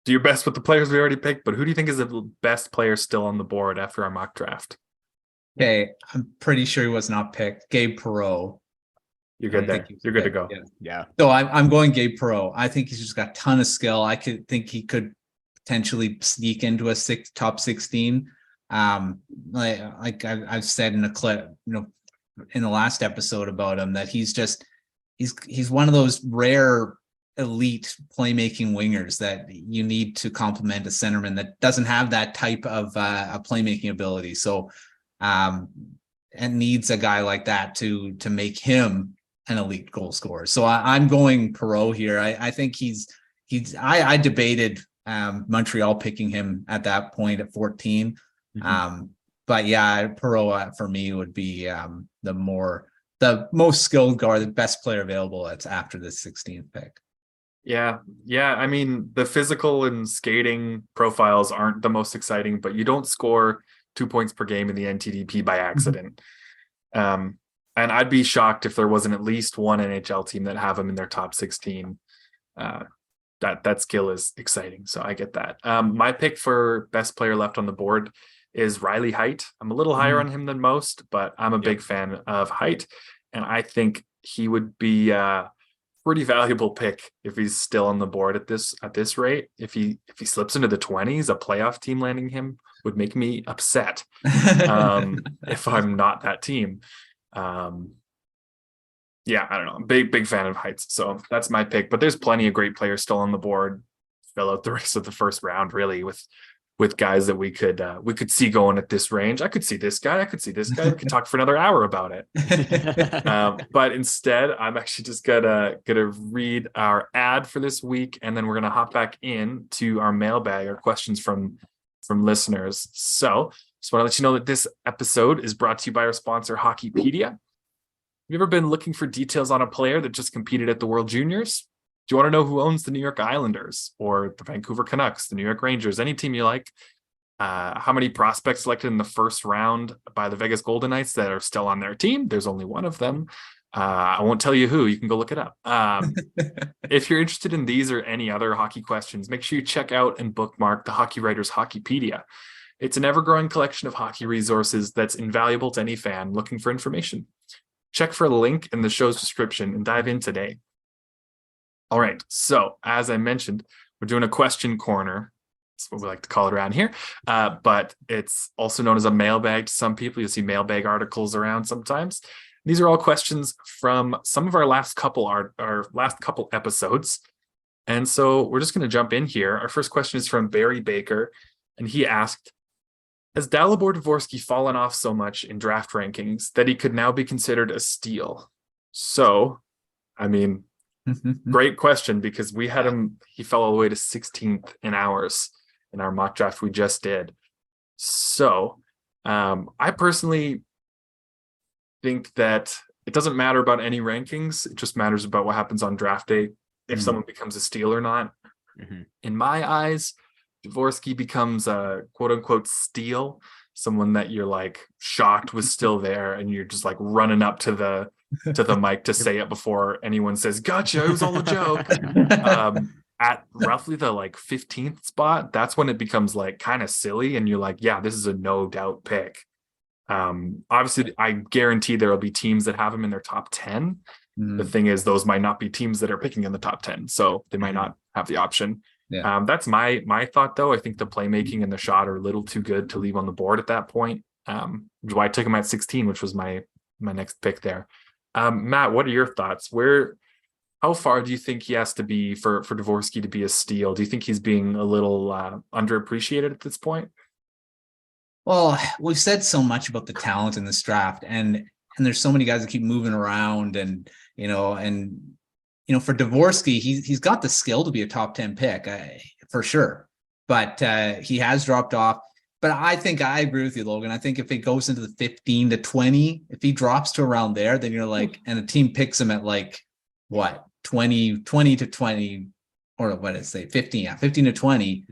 Do your best with the players we already picked, but who do you think is the best player still on the board after our mock draft? Okay, I'm pretty sure he was not picked. Gabe Perreault. You're good there. You're good to go. Yeah. So I'm going Gabe Perreault. I think he's just got a ton of skill. I think he could potentially sneak into a top 16. Like I've said in a clip, in the last episode about him, that he's one of those rare elite playmaking wingers that you need to complement a centerman that doesn't have that type of a playmaking ability. So, and needs a guy like that to make him an elite goal scorer. So I'm going Perreault here. I think I debated Montreal picking him at that point at 14. But yeah, Perreault for me would be the most skilled guard, the best player available that's after the 16th pick. Yeah. I mean, the physical and skating profiles aren't the most exciting, but you don't score 2 points per game in the NTDP by accident. And I'd be shocked if there wasn't at least one NHL team that have him in their top 16. That skill is exciting. So I get that. My pick for best player left on the board is Riley Heidt. I'm a little higher on him than most, but I'm a big fan of Heidt. And I think he would be pretty valuable pick if he's still on the board at this rate. If he slips into the 20s, a playoff team landing him would make me upset. If I'm not that team. Yeah, I don't know. Big fan of Heights. So that's my pick. But there's plenty of great players still on the board. Fill out the rest of the first round, really, with guys that we could see going at this range. I could see this guy. I could see this guy. We could talk for another hour about it. But instead, I'm actually just gonna read our ad for this week, and then we're gonna hop back in to our mailbag, our questions from listeners. So just want to let you know that this episode is brought to you by our sponsor, Hockeypedia. Have you ever been looking for details on a player that just competed at the World Juniors? Do you want to know who owns the New York Islanders or the Vancouver Canucks, the New York Rangers, any team you like? How many prospects selected in the first round by the Vegas Golden Knights that are still on their team? There's only one of them. I won't tell you who. You can go look it up. If you're interested in these or any other hockey questions, make sure you check out and bookmark the Hockey Writers Hockeypedia. It's an ever-growing collection of hockey resources that's invaluable to any fan looking for information. Check for a link in the show's description and dive in today. All right, so as I mentioned, we're doing a question corner. That's what we like to call it around here. But it's also known as a mailbag to some people. You'll see mailbag articles around sometimes. These are all questions from some of our last couple episodes. And so we're just going to jump in here. Our first question is from Barry Baker, and he asked, has Dalibor Dvorsky fallen off so much in draft rankings that he could now be considered a steal? So, I mean, great question, because we had him, he fell all the way to 16th in ours in our mock draft we just did. So I personally think that it doesn't matter about any rankings. It just matters about what happens on draft day, if someone becomes a steal or not. In my eyes, Dvorsky becomes a quote unquote steal, someone that you're like shocked was still there, and you're just like running up to the mic to say it before anyone says, gotcha, it was all a joke. At roughly the like 15th spot, that's when it becomes like kind of silly, and you're like, yeah, this is a no doubt pick. Obviously, I guarantee there will be teams that have him in their top 10. The thing is, those might not be teams that are picking in the top 10, so they might not have the option. That's my thought, though. I think the playmaking and the shot are a little too good to leave on the board at that point. Which is why I took him at 16, which was my next pick there. Matt, what are your thoughts? How far do you think he has to be for Dvorsky to be a steal? Do you think he's being a little underappreciated at this point? Well, we've said so much about the talent in this draft, and there's so many guys that keep moving around, and for Dvorsky, he's got the skill to be a top 10 pick for sure, but he has dropped off. But I think I agree with you, Logan. I think if it goes into the 15 to 20, if he drops to around there, then you're like, and a team picks him at like what, 20 to 20, or what did I say, 15 to 20.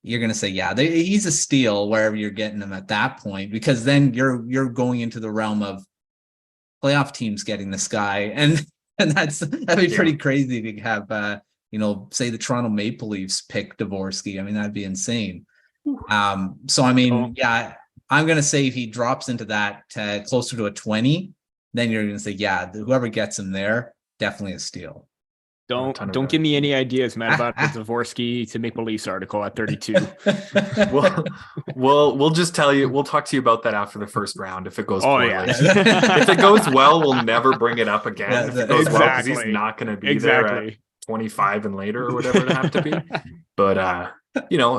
You're going to say, yeah, he's a steal wherever you're getting him at that point, because then you're going into the realm of playoff teams getting this guy. And that'd be pretty crazy to have, say the Toronto Maple Leafs pick Dvorsky. I mean, that'd be insane. So, I mean, yeah, I'm going to say if he drops into that closer to a 20, then you're going to say, yeah, whoever gets him there, definitely a steal. Don't give me any ideas, Matt, about the Dvorsky to Maple Leafs article at 32. We'll just tell you. We'll talk to you about that after the first round if it goes poorly. If it goes well, we'll never bring it up again. If it goes well, because he's not going to be there at 25 and later or whatever it have to be. But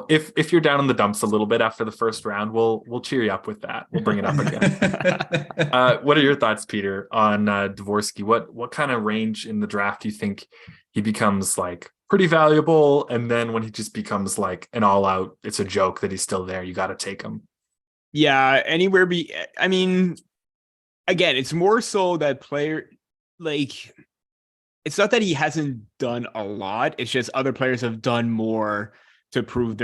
if you're down in the dumps a little bit after the first round, we'll cheer you up with that. We'll bring it up again. What are your thoughts, Peter, on Dvorsky? What kind of range in the draft do you think he becomes like pretty valuable, and then when he just becomes like an all-out, it's a joke that he's still there, you got to take him? Yeah, anywhere. I mean, again, it's more so that player, like, it's not that he hasn't done a lot. It's just other players have done more to improve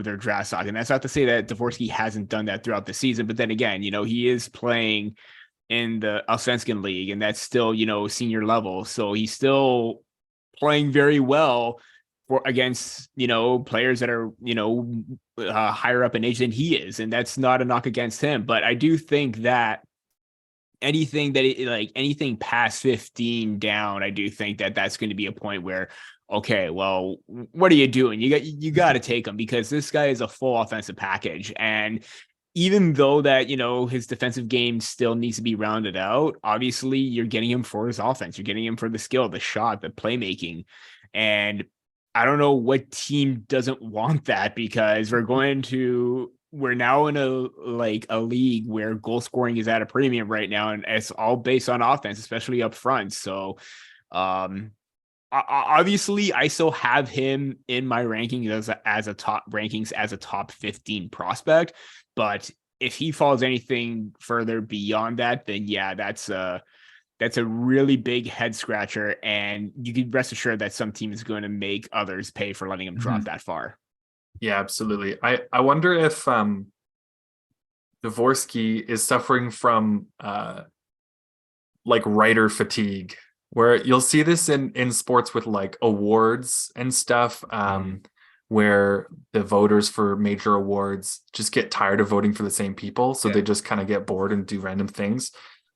their draft stock. And that's not to say that Dvorsky hasn't done that throughout the season. But then again, he is playing in the Allsvenskan League, and that's still, senior level. So he's still playing very well against, players that are, higher up in age than he is. And that's not a knock against him. But I do think that anything anything past 15 down, I do think that that's going to be a point where, okay, well, what are you doing? You got to take him, because this guy is a full offensive package. And even though that, his defensive game still needs to be rounded out, obviously you're getting him for his offense. You're getting him for the skill, the shot, the playmaking. And I don't know what team doesn't want that, because we're now in a league where goal scoring is at a premium right now, and it's all based on offense, especially up front. So obviously I still have him in my rankings as a top 15 prospect, but if he falls anything further beyond that, then yeah, that's a really big head scratcher, and you can rest assured that some team is going to make others pay for letting him drop that far. Yeah, absolutely. I wonder if Dvorsky is suffering from writer fatigue, where you'll see this in sports with like awards and stuff, where the voters for major awards just get tired of voting for the same people, so they just kind of get bored and do random things.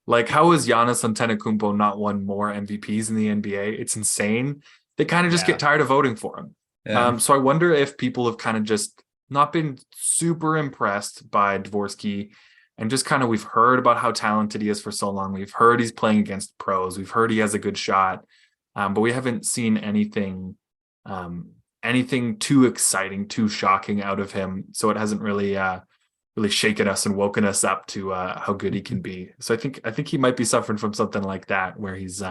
Like, how has Giannis Antetokounmpo not won more MVPs in the NBA? It's insane. They kind of just get tired of voting for him. Yeah. So I wonder if people have kind of just not been super impressed by Dvorsky, and just kind of, we've heard about how talented he is for so long. We've heard he's playing against pros. We've heard he has a good shot, but we haven't seen anything too exciting, too shocking out of him. So it hasn't really shaken us and woken us up to how good he can be. So I think he might be suffering from something like that, where he's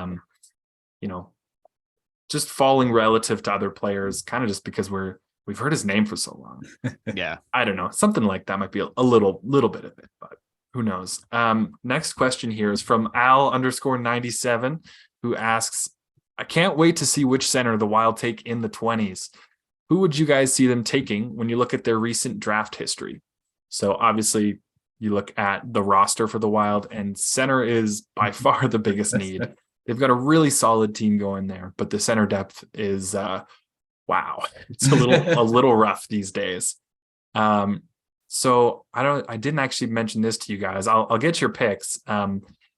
just falling relative to other players, kind of just because we've heard his name for so long. Yeah. I don't know. Something like that might be a little bit of it, but who knows? Next question here is from Al_97, who asks, I can't wait to see which center the Wild take in the 20s. Who would you guys see them taking when you look at their recent draft history? So obviously you look at the roster for the Wild, and center is by far the biggest need. They've got a really solid team going there, but the center depth is wow. It's a little rough these days. So I didn't actually mention this to you guys. I'll get your picks.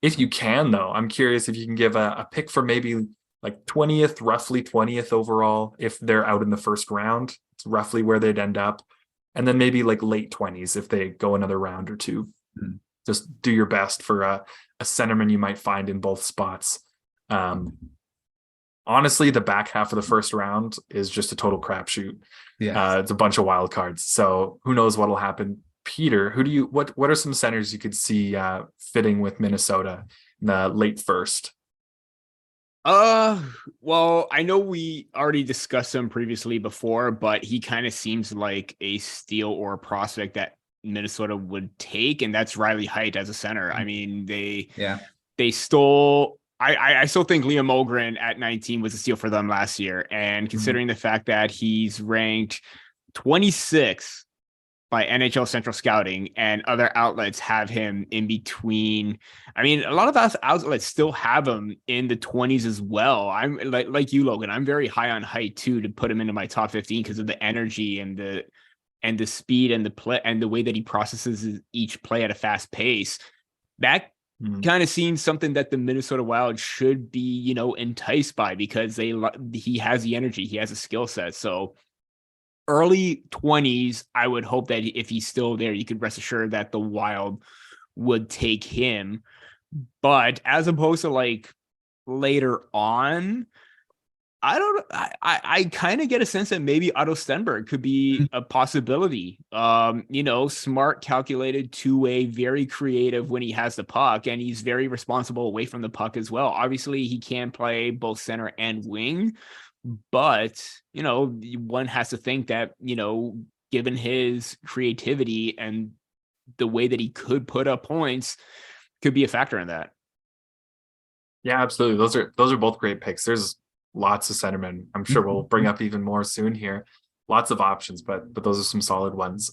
If you can, though, I'm curious if you can give a pick for maybe like 20th, roughly 20th overall, if they're out in the first round. It's roughly where they'd end up. And then maybe like late 20s if they go another round or two. Just do your best for a centerman you might find in both spots. Honestly, the back half of the first round is just a total crapshoot. Yeah, it's a bunch of wild cards. So who knows what'll happen? Peter, what are some centers you could see fitting with Minnesota in the late first? Well, I know we already discussed him previously before, but he kind of seems like a steal or a prospect that Minnesota would take, and that's Riley Heidt as a center. I mean, they stole. I still think Liam Mogren at 19 was a steal for them last year. And considering the fact that he's ranked 26 by NHL Central Scouting, and other outlets have him in between. I mean, a lot of those outlets still have him in the 20s as well. I'm like you, Logan. I'm very high on Height too, to put him into my top 15 because of the energy and the speed and the play and the way that he processes each play at a fast pace. That kind of seems something that the Minnesota Wild should be, enticed by, because he has the energy, he has a skill set. So early 20s, I would hope that if he's still there, you could rest assured that the Wild would take him. But as opposed to like later on, I kind of get a sense that maybe Otto Stenberg could be a possibility. Smart, calculated, two-way, very creative when he has the puck, and he's very responsible away from the puck as well. Obviously, he can play both center and wing, but, one has to think that, given his creativity and the way that he could put up points, could be a factor in that. Yeah, absolutely. Those are both great picks. There's lots of centermen. I'm sure we'll bring up even more soon here. Lots of options, but those are some solid ones.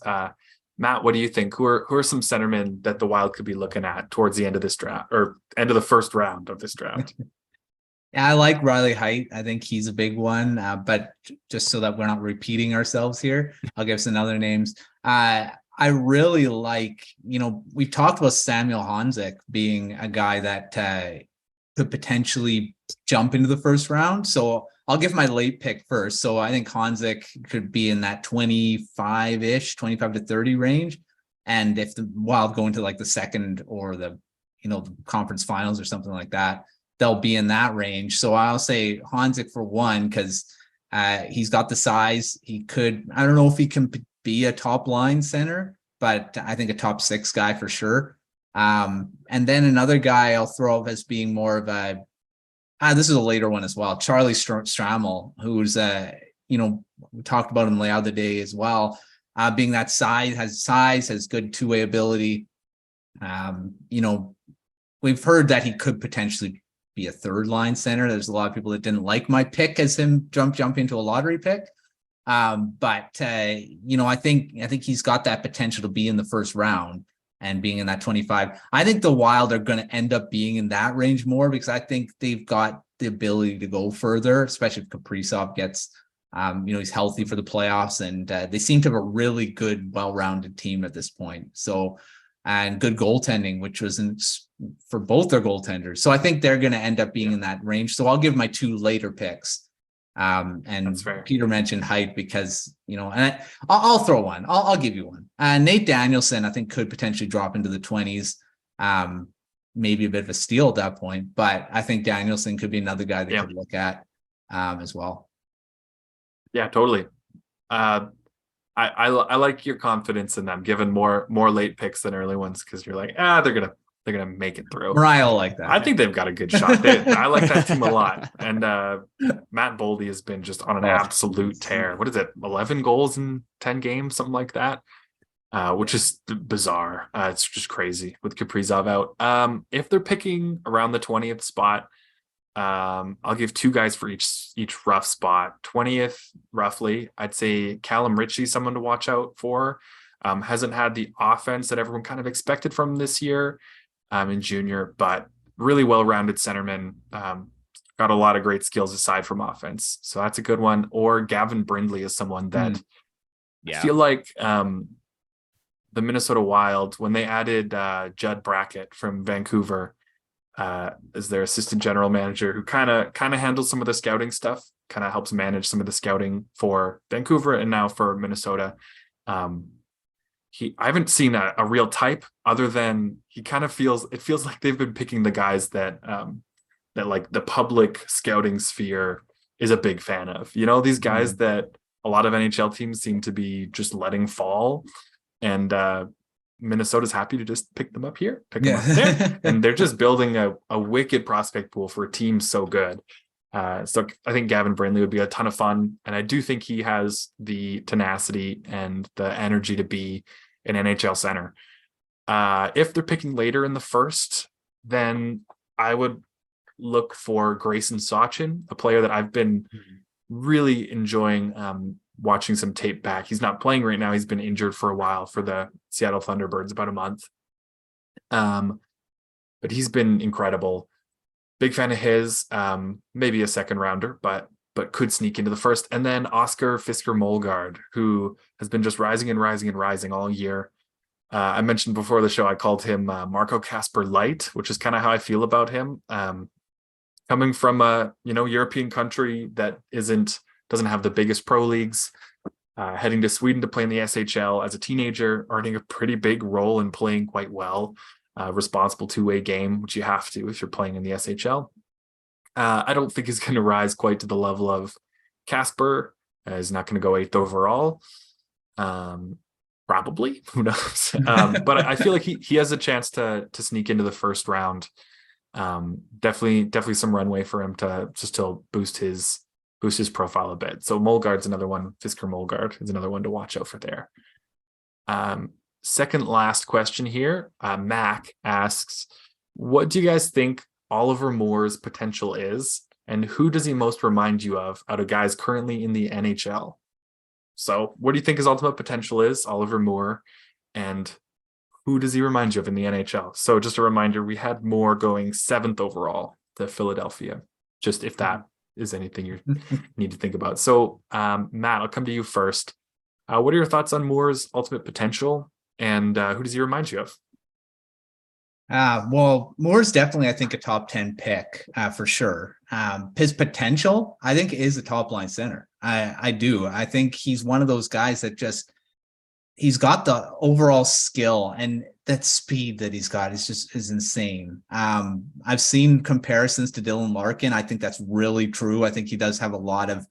Matt, what do you think? Who are some centermen that the Wild could be looking at towards the end of this draft, or end of the first round of this draft? Yeah, I like Riley Heidt. I think he's a big one. But just so that we're not repeating ourselves here, I'll give some other names. I I really like, we've talked about Samuel Honzek being a guy that could potentially jump into the first round. So I'll give my late pick first. So I think Honzek could be in that 25-ish, 25 to 30 range. And if the Wild go into like the second or the conference finals or something like that, they'll be in that range. So I'll say Honzek for one, because he's got the size. He could, I don't know if he can be a top line center, but I think a top 6 guy for sure. And then another guy I'll throw up as being more of a, this is a later one as well, Charlie Stramel, who's, we talked about him the other day as well, being that has good two-way ability. We've heard that he could potentially be a third line center. There's a lot of people that didn't like my pick as him jump into a lottery pick. But I think he's got that potential to be in the first round and being in that 25. I think the Wild are going to end up being in that range more because I think they've got the ability to go further, especially if Kaprizov gets, he's healthy for the playoffs, and they seem to have a really good, well-rounded team at this point. So, and good goaltending, which was for both their goaltenders. So I think they're going to end up being in that range. So I'll give my 2 later picks. And Peter mentioned height because, and I'll throw one. I'll give you one. Nate Danielson, I think, could potentially drop into the 20s. Maybe a bit of a steal at that point, but I think Danielson could be another guy that could look at as well. Yeah, totally. I like your confidence in them, giving more late picks than early ones, because you're like, they're gonna make it through. Mariah like that. I think they've got a good shot. I like that team a lot. And Matt Boldy has been just on an absolute tear. What is it? 11 goals in 10 games, something like that. Which is bizarre. It's just crazy with Kaprizov out. If they're picking around the 20th spot, I'll give 2 guys for each rough spot. 20th, roughly, I'd say Callum Ritchie, someone to watch out for. Hasn't had the offense that everyone kind of expected from this year in junior, but really well-rounded centerman. Got a lot of great skills aside from offense. So that's a good one. Or Gavin Brindley is someone that I feel like the Minnesota Wild, when they added Judd Brackett from Vancouver as their assistant general manager, who kind of handles some of the scouting stuff, kind of helps manage some of the scouting for Vancouver and now for Minnesota. I haven't seen a real type other than it feels like they've been picking the guys that like the public scouting sphere is a big fan of. These guys that a lot of NHL teams seem to be just letting fall, and Minnesota's happy to just pick them up here, pick them up there, and they're just building a wicked prospect pool for a team so good. So I think Gavin Brindley would be a ton of fun, and I do think he has the tenacity and the energy to be an NHL center. If they're picking later in the first, then I would look for Grayson Sachin, a player that I've been really enjoying watching some tape back. He's not playing right now. He's been injured for a while for the Seattle Thunderbirds, about a month. But he's been incredible. Big fan of his. Maybe a second rounder, but could sneak into the first. And then Oscar Fisker-Molgaard, who has been just rising and rising and rising all year. I mentioned before the show, I called him Marco Kasper Light, which is kind of how I feel about him. Coming from a European country that doesn't have the biggest pro leagues, heading to Sweden to play in the SHL as a teenager, earning a pretty big role and playing quite well. Responsible two-way game, which you have to if you're playing in the SHL. I don't think he's going to rise quite to the level of Kasper. He's not going to go 8th overall. Probably, who knows? But I feel like he has a chance to sneak into the first round. Definitely some runway for him to still boost his profile a bit. So Molgaard's another one. Fisker-Molgaard is another one to watch out for there. Second last question here. Mack asks, what do you guys think Oliver Moore's potential is, and who does he most remind you of out of guys currently in the NHL? So what do you think his ultimate potential is, Oliver Moore, and who does he remind you of in the NHL? So just a reminder, we had Moore going 7th overall to Philadelphia, just if that is anything you need to think about. So Matt, I'll come to you first. What are your thoughts on Moore's ultimate potential? And who does he remind you of? Well, Moore's definitely, I think, a top 10 pick for sure. His potential, I think, is a top line center. I do. I think he's one of those guys that he's got the overall skill, and that speed that he's got is insane. I've seen comparisons to Dylan Larkin. I think that's really true. I think he does have a lot of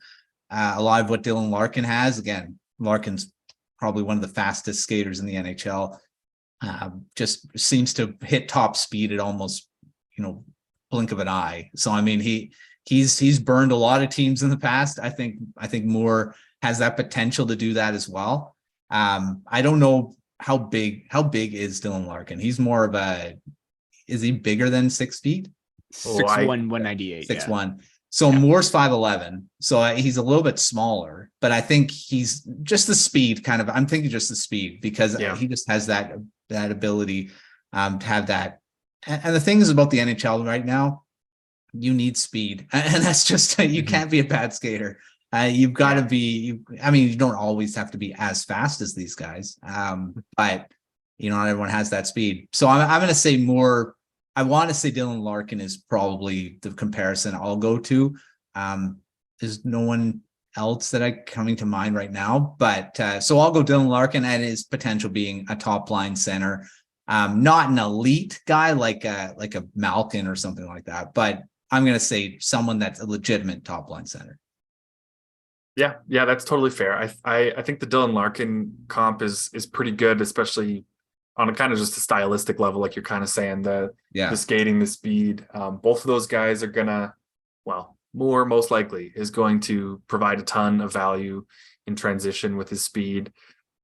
what Dylan Larkin has. Again, Larkin's probably one of the fastest skaters in the NHL. Just seems to hit top speed at almost, blink of an eye. So, I mean, he's burned a lot of teams in the past. I think Moore has that potential to do that as well. I don't know how big is Dylan Larkin. He's more of is he bigger than 6 feet? 6'1", 198. 6'1". So Moore's 5'11". So he's a little bit smaller, but I think he's just the speed I'm thinking just the speed, because he just has that ability to have that. And the thing is about the NHL right now, you need speed. And that's just, you can't be a bad skater. You've got to be, you don't always have to be as fast as these guys. But not everyone has that speed. So I'm going to say more. I want to say Dylan Larkin is probably the comparison I'll go to. There's no one else that I coming to mind right now, but so I'll go Dylan Larkin and his potential being a top line center. Not an elite guy like a Malkin or something like that, but I'm going to say someone that's a legitimate top line center. Yeah, that's totally fair. I think the Dylan Larkin comp is pretty good, especially on a kind of just a stylistic level, like you're kind of saying, the skating, the speed. Both of those guys are gonna, Moore most likely is going to provide a ton of value in transition with his speed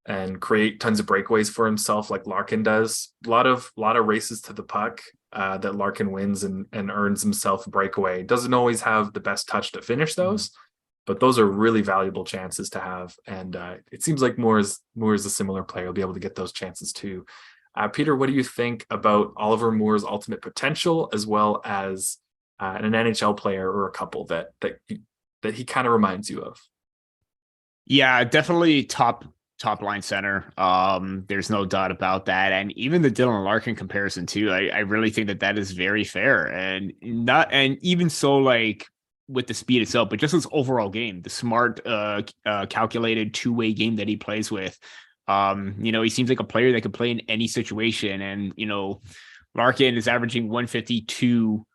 and create tons of breakaways for himself, like Larkin does. A lot of races to the puck that Larkin wins and earns himself a breakaway. Doesn't always have the best touch to finish those, but those are really valuable chances to have. And it seems like Moore is a similar player. He'll be able to get those chances too. Peter, what do you think about Oliver Moore's ultimate potential, as well as an NHL player or a couple that he kind of reminds you of? Yeah, definitely top line center. There's no doubt about that. And even the Dylan Larkin comparison too, I really think that is very fair. And even so, like, with the speed itself, but just his overall game, the smart, calculated two-way game that he plays with. He seems like a player that could play in any situation. And, Larkin is averaging 152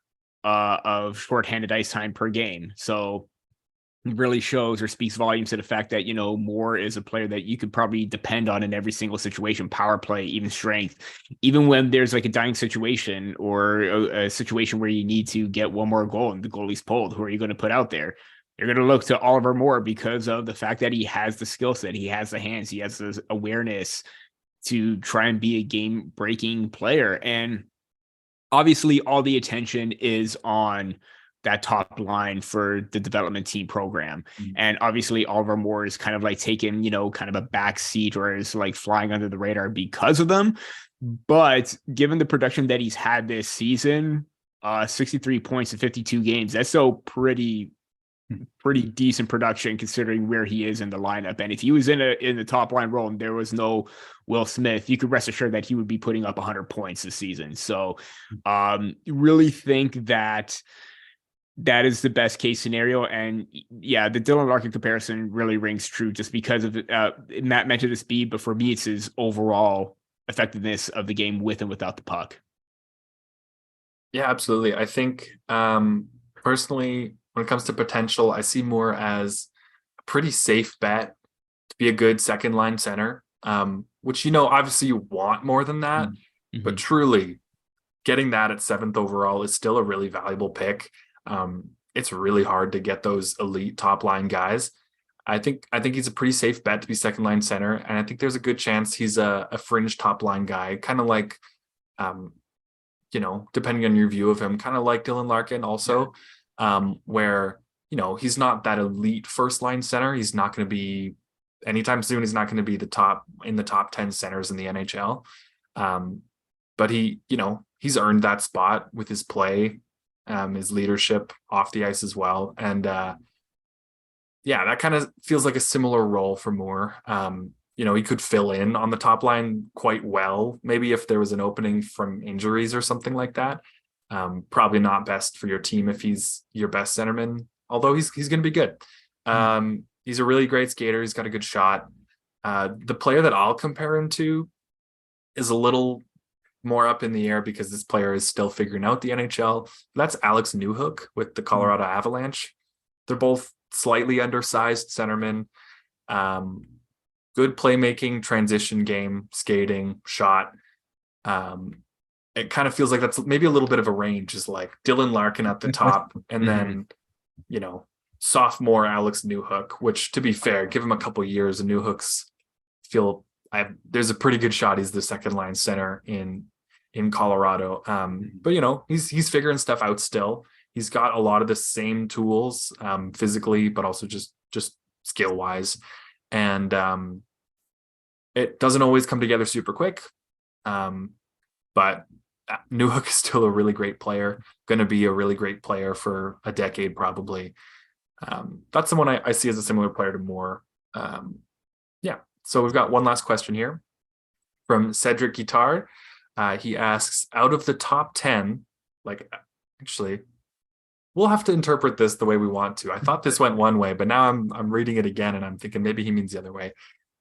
of shorthanded ice time per game. So it really shows or speaks volumes to the fact that, Moore is a player that you could probably depend on in every single situation, power play, even strength, even when there's like a dying situation or a situation where you need to get one more goal and the goalie's pulled. Who are you going to put out there? You're going to look to Oliver Moore because of the fact that he has the skill set, he has the hands, he has the awareness to try and be a game-breaking player. And obviously, all the attention is on that top line for the development team program. Mm-hmm. And obviously, Oliver Moore is kind of like taking, kind of a back seat, or is like flying under the radar because of them. But given the production that he's had this season, 63 points in 52 games, that's so pretty decent production considering where he is in the lineup. And if he was in the top line role and there was no Will Smith, you could rest assured that he would be putting up 100 points this season. So really think that is the best case scenario. And yeah, the Dylan Larkin comparison really rings true just because of Matt mentioned the speed, but for me, it's his overall effectiveness of the game with and without the puck. Yeah, absolutely. I think personally, when it comes to potential, I see Moore as a pretty safe bet to be a good second line center, which, obviously you want more than that, but truly getting that at 7th overall is still a really valuable pick. It's really hard to get those elite top line guys. I think he's a pretty safe bet to be second line center. And I think there's a good chance he's a fringe top line guy, kind of like, depending on your view of him, kind of like Dylan Larkin also. Where, he's not that elite first line center. He's not going to be anytime soon. He's not going to be the top 10 centers in the NHL. But he's earned that spot with his play, his leadership off the ice as well. And that kind of feels like a similar role for Moore. he could fill in on the top line quite well. Maybe if there was an opening from injuries or something like that. Probably not best for your team if he's your best centerman, although he's going to be good. He's a really great skater. He's got a good shot. The player that I'll compare him to is a little more up in the air because this player is still figuring out the NHL. That's Alex Newhook with the Colorado Avalanche. They're both slightly undersized centermen. Good playmaking, transition game, skating, shot. It kind of feels like that's maybe a little bit of a range, is like Dylan Larkin at the top, and then, sophomore Alex Newhook, which, to be fair, give him a couple years, and Newhook's there's a pretty good shot he's the second line center in Colorado. But he's figuring stuff out still. He's got a lot of the same tools, physically, but also just skill wise. And it doesn't always come together super quick. But Newhook is still a really great player, going to be a really great player for a decade, probably. That's someone I see as a similar player to Moore. So we've got one last question here from Cedric Guitard. He asks, out of the top 10, actually, we'll have to interpret this the way we want to. I thought this went one way, but now I'm reading it again and I'm thinking maybe he means the other way.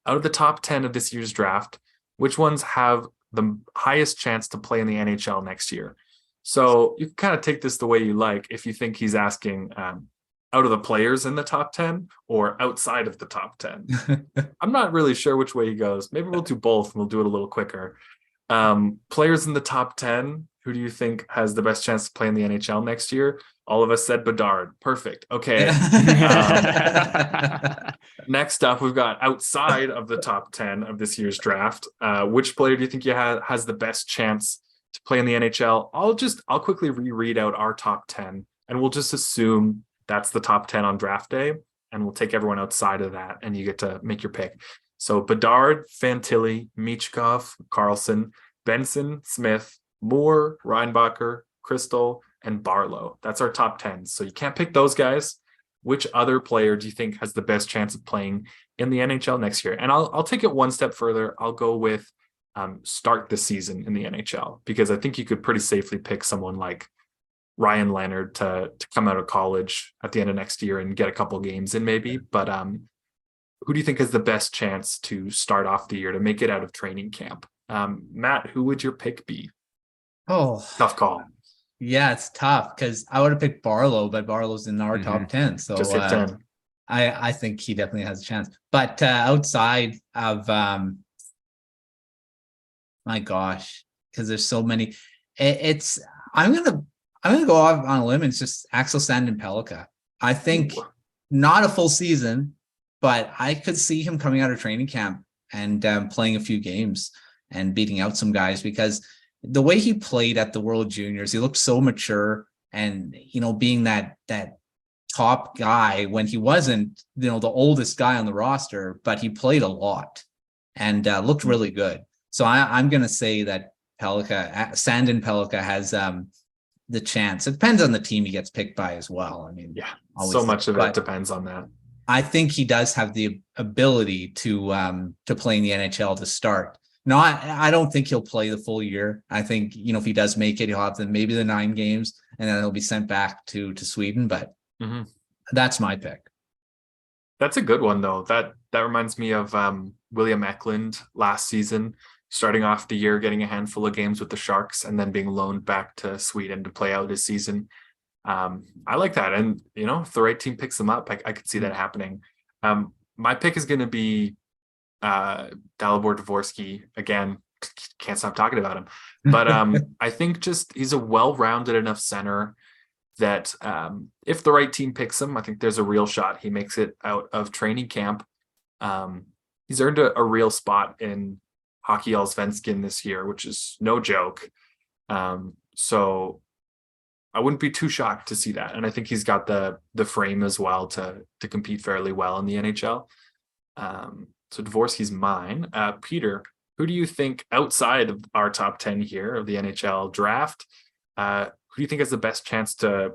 Out of the top 10 of this year's draft, which ones have the highest chance to play in the NHL next year? So you can kind of take this the way you like. If you think he's asking out of the players in the top 10 or outside of the top 10. I'm not really sure which way he goes. Maybe we'll do both and we'll do it a little quicker. Players in the top 10, who do you think has the best chance to play in the NHL next year? All of us said Bedard. Perfect. Okay. Next up, we've got outside of the top 10 of this year's draft. Which player do you think has the best chance to play in the NHL? I'll quickly reread out our top 10 and we'll just assume that's the top 10 on draft day, and we'll take everyone outside of that and you get to make your pick. So Bedard, Fantilli, Michkov, Carlson, Benson, Smith, Moore, Reinbacher, Crystal, and Barlow. That's our top 10. So you can't pick those guys. Which other player do you think has the best chance of playing in the NHL next year? And I'll take it one step further. I'll go with start the season in the NHL, because I think you could pretty safely pick someone like Ryan Leonard to come out of college at the end of next year and get a couple games in maybe. But who do you think has the best chance to start off the year, to make it out of training camp? Matt, who would your pick be? Oh, Tough call. Yeah, it's tough because I would have picked Barlow, but Barlow's in our top 10. So just hit 10. I think he definitely has a chance. But outside of my gosh, because there's so many, I'm gonna go off on a limb. It's just Axel Sandin-Pellikka. I think not a full season, but I could see him coming out of training camp and playing a few games and beating out some guys, because the way he played at the World Juniors, he looked so mature, and being that top guy when he wasn't the oldest guy on the roster, but he played a lot and looked really good. So I'm gonna say that Sandin-Pellikka has the chance. It depends on the team he gets picked by as well. I mean, so much of it depends on that. I think he does have the ability to play in the NHL to start. No, I don't think he'll play the full year. I think, if he does make it, he'll have maybe the 9 games and then he'll be sent back to Sweden. But that's my pick. That's a good one, though. That reminds me of William Eklund last season, starting off the year, getting a handful of games with the Sharks and then being loaned back to Sweden to play out his season. I like that. And, if the right team picks them up, I could see that happening. My pick is going to be Dalibor Dvorsky. Again, can't stop talking about him. But I think he's a well-rounded enough center that if the right team picks him, I think there's a real shot he makes it out of training camp. He's earned a real spot in Hockey Allsvenskan this year, which is no joke. So I wouldn't be too shocked to see that. And I think he's got the frame as well to compete fairly well in the NHL. So Dvorsky's mine. Peter, who do you think outside of our top 10 here of the NHL draft, who do you think has the best chance to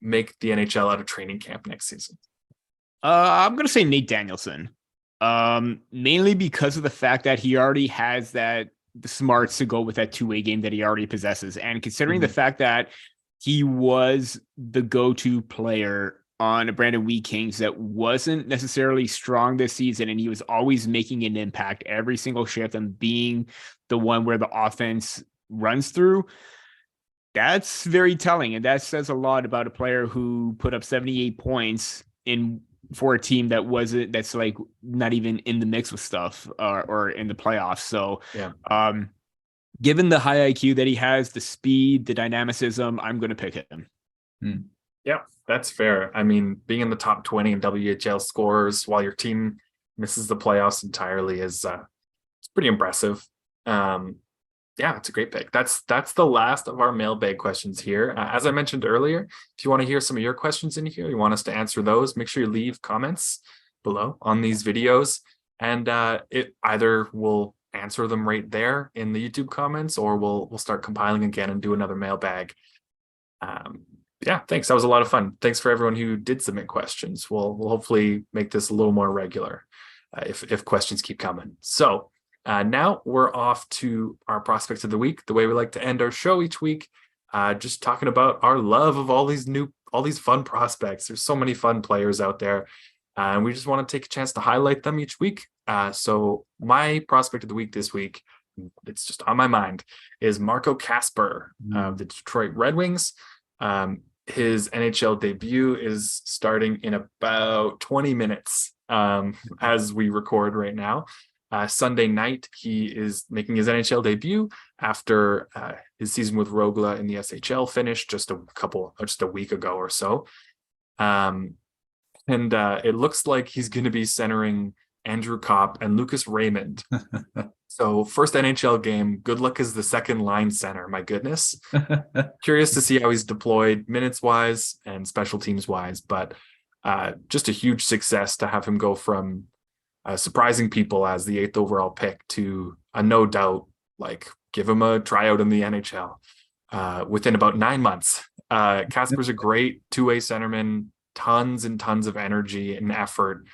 make the NHL out of training camp next season? I'm going to say Nate Danielson. Mainly because of the fact that he already has the smarts to go with that two-way game that he already possesses. And considering the fact that he was the go-to player on a Brandon Wheat Kings that wasn't necessarily strong this season, and he was always making an impact every single shift and being the one where the offense runs through, that's very telling. And that says a lot about a player who put up 78 points for a team that's like not even in the mix with stuff or in the playoffs. So given the high IQ that he has, the speed, the dynamicism, I'm going to pick him. Yeah, that's fair. I mean, being in the top 20 in WHL scores while your team misses the playoffs entirely is it's pretty impressive. Yeah, it's a great pick. That's the last of our mailbag questions here. As I mentioned earlier, if you want to hear some of your questions in here, you want us to answer those, make sure you leave comments below on these videos, and it either will answer them right there in the YouTube comments, or we'll start compiling again and do another mailbag. Yeah, thanks. That was a lot of fun. Thanks for everyone who did submit questions. We'll hopefully make this a little more regular if questions keep coming. So now we're off to our prospects of the week, the way we like to end our show each week, just talking about our love of all these fun prospects. There's so many fun players out there, and we just want to take a chance to highlight them each week. So my prospect of the week this week, it's just on my mind, is Marco Kasper of the Detroit Red Wings. His NHL debut is starting in about 20 minutes as we record right now. Sunday night, he is making his NHL debut after his season with Rogla in the SHL finished just a week ago or so. And it looks like he's going to be centering Andrew Kopp and Lucas Raymond. So first NHL game, good luck as the second line center. My goodness. Curious to see how he's deployed minutes wise and special teams wise, but just a huge success to have him go from surprising people as the 8th overall pick to a no doubt, like, give him a tryout in the NHL within about 9 months. Kasper's a great two-way centerman, tons and tons of energy and effort.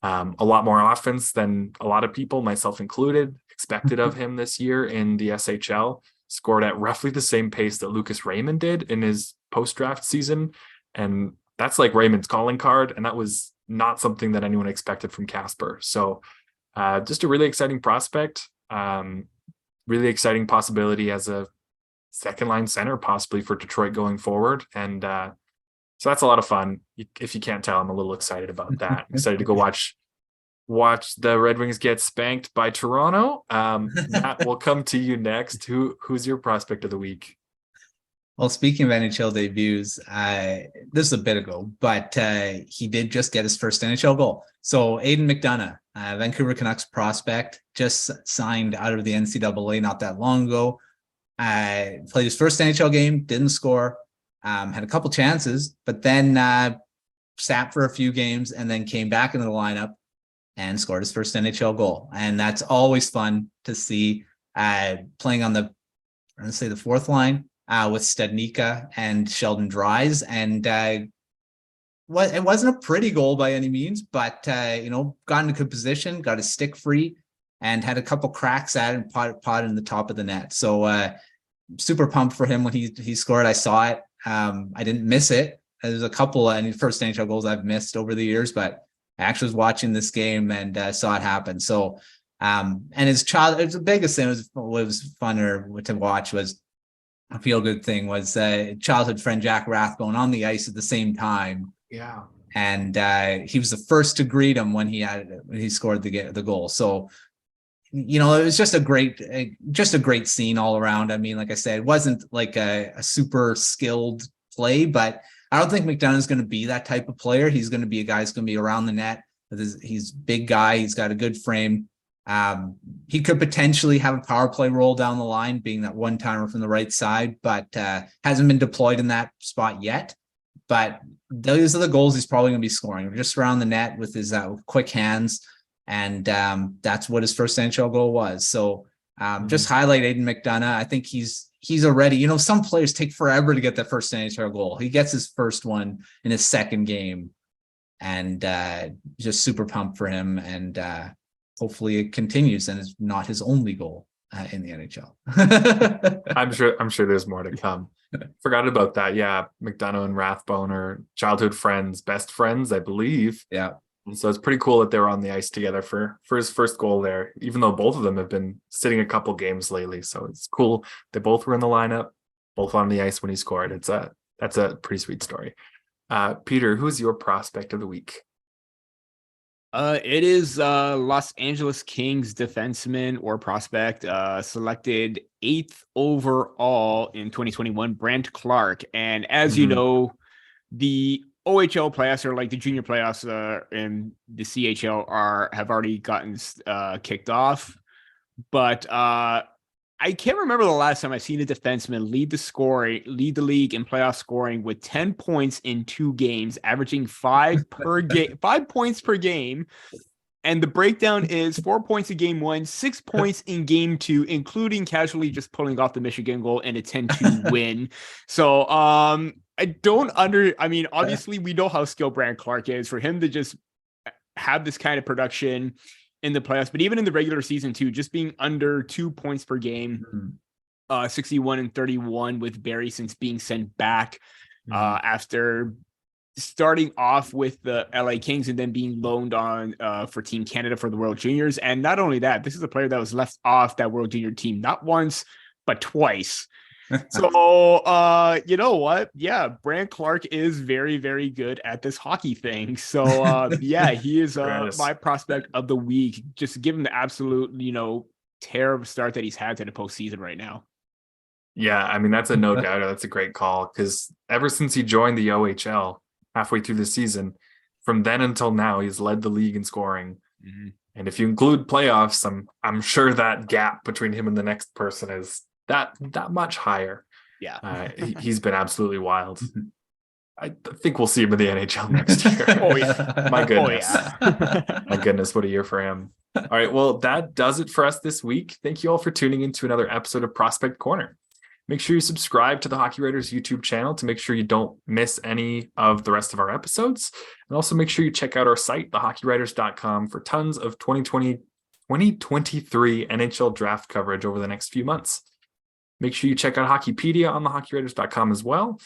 A lot more offense than a lot of people, myself included, expected of him this year in the SHL. Scored at roughly the same pace that Lucas Raymond did in his post-draft season. And that's like Raymond's calling card. And that was not something that anyone expected from Kasper. So just a really exciting prospect, really exciting possibility as a second line center, possibly for Detroit going forward. And so that's a lot of fun. If you can't tell, I'm a little excited about that. Excited to go watch the Red Wings get spanked by Toronto. Matt, we'll come to you next. Who's your prospect of the week? Well, speaking of NHL debuts, this is a bit ago, but he did just get his first NHL goal. So Aidan McDonough, Vancouver Canucks prospect, just signed out of the NCAA not that long ago. Played his first NHL game, didn't score, had a couple chances, but then sat for a few games and then came back into the lineup and scored his first NHL goal. And that's always fun to see, playing on the fourth line with Stadnicka and Sheldon Dries. And it wasn't a pretty goal by any means, but got in a good position, got his stick free, and had a couple cracks at it and pot in the top of the net. So super pumped for him when he scored. I saw it. I didn't miss it. There's a couple of first NHL goals I've missed over the years, but I actually was watching this game and saw it happen. So, and his child, it was the biggest thing. What was funner to watch was a feel good thing was childhood friend Jack Rathbone on the ice at the same time. Yeah. And he was the first to greet him when he scored the goal. So, it was just a great scene all around. I mean, like I said, it wasn't like a super skilled play, but I don't think McDonough's going to be that type of player. He's going to be a guy who's going to be around the net. He's a big guy. He's got a good frame. He could potentially have a power play role down the line, being that one-timer from the right side, but hasn't been deployed in that spot yet. But those are the goals he's probably going to be scoring, just around the net with his quick hands. And that's what his first NHL goal was. So just highlight Aidan McDonough. I think he's already, some players take forever to get that first NHL goal. He gets his first one in his second game. and just super pumped for him. And hopefully it continues and is not his only goal in the NHL. I'm sure there's more to come. Forgot about that. Yeah, McDonough and Rathbone are childhood friends, best friends, I believe. Yeah. And so it's pretty cool that they were on the ice together for his first goal there, even though both of them have been sitting a couple games lately. So it's cool. They both were in the lineup, both on the ice when he scored. That's a pretty sweet story. Peter, who's your prospect of the week? It is Los Angeles Kings defenseman or prospect, selected 8th overall in 2021, Brent Clark. And as you know, the OHL playoffs, or like the junior playoffs, and the CHL have already gotten kicked off. But I can't remember the last time I've seen a defenseman lead the league in playoff scoring with 10 points in 2 games, averaging 5 points per game. And the breakdown is 4 points in game 1, 6 points in game 2, including casually just pulling off the Michigan goal and a 10-2 win. So obviously we know how skilled Brant Clark is. For him to just have this kind of production in the playoffs, but even in the regular season too, just being under 2 points per game, 61 and 31 with Barrie since being sent back after starting off with the LA Kings and then being loaned on for Team Canada for the World Juniors. And not only that, this is a player that was left off that World Junior team, not once, but twice. So, you know what? Yeah, Brant Clark is very, very good at this hockey thing. So, yeah, he is my prospect of the week. Just give him the absolute, terrible start that he's had to the postseason right now. Yeah, I mean, that's a no doubt. That's a great call, because ever since he joined the OHL halfway through the season, from then until now, he's led the league in scoring. And if you include playoffs, I'm sure that gap between him and the next person is that much higher. Yeah. He's been absolutely wild. I think we'll see him in the NHL next year. Oh yeah. My goodness. Oh, yeah. My goodness, what a year for him. All right, well, that does it for us this week. Thank you all for tuning into another episode of Prospect Corner. Make sure you subscribe to the Hockey Writers YouTube channel to make sure you don't miss any of the rest of our episodes. And also make sure you check out our site, thehockeywriters.com, for tons of 2023 NHL draft coverage over the next few months. Make sure you check out Hockeypedia on thehockeywriters.com as well.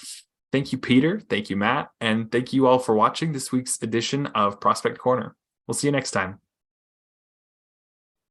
Thank you, Peter. Thank you, Matt. And thank you all for watching this week's edition of Prospect Corner. We'll see you next time.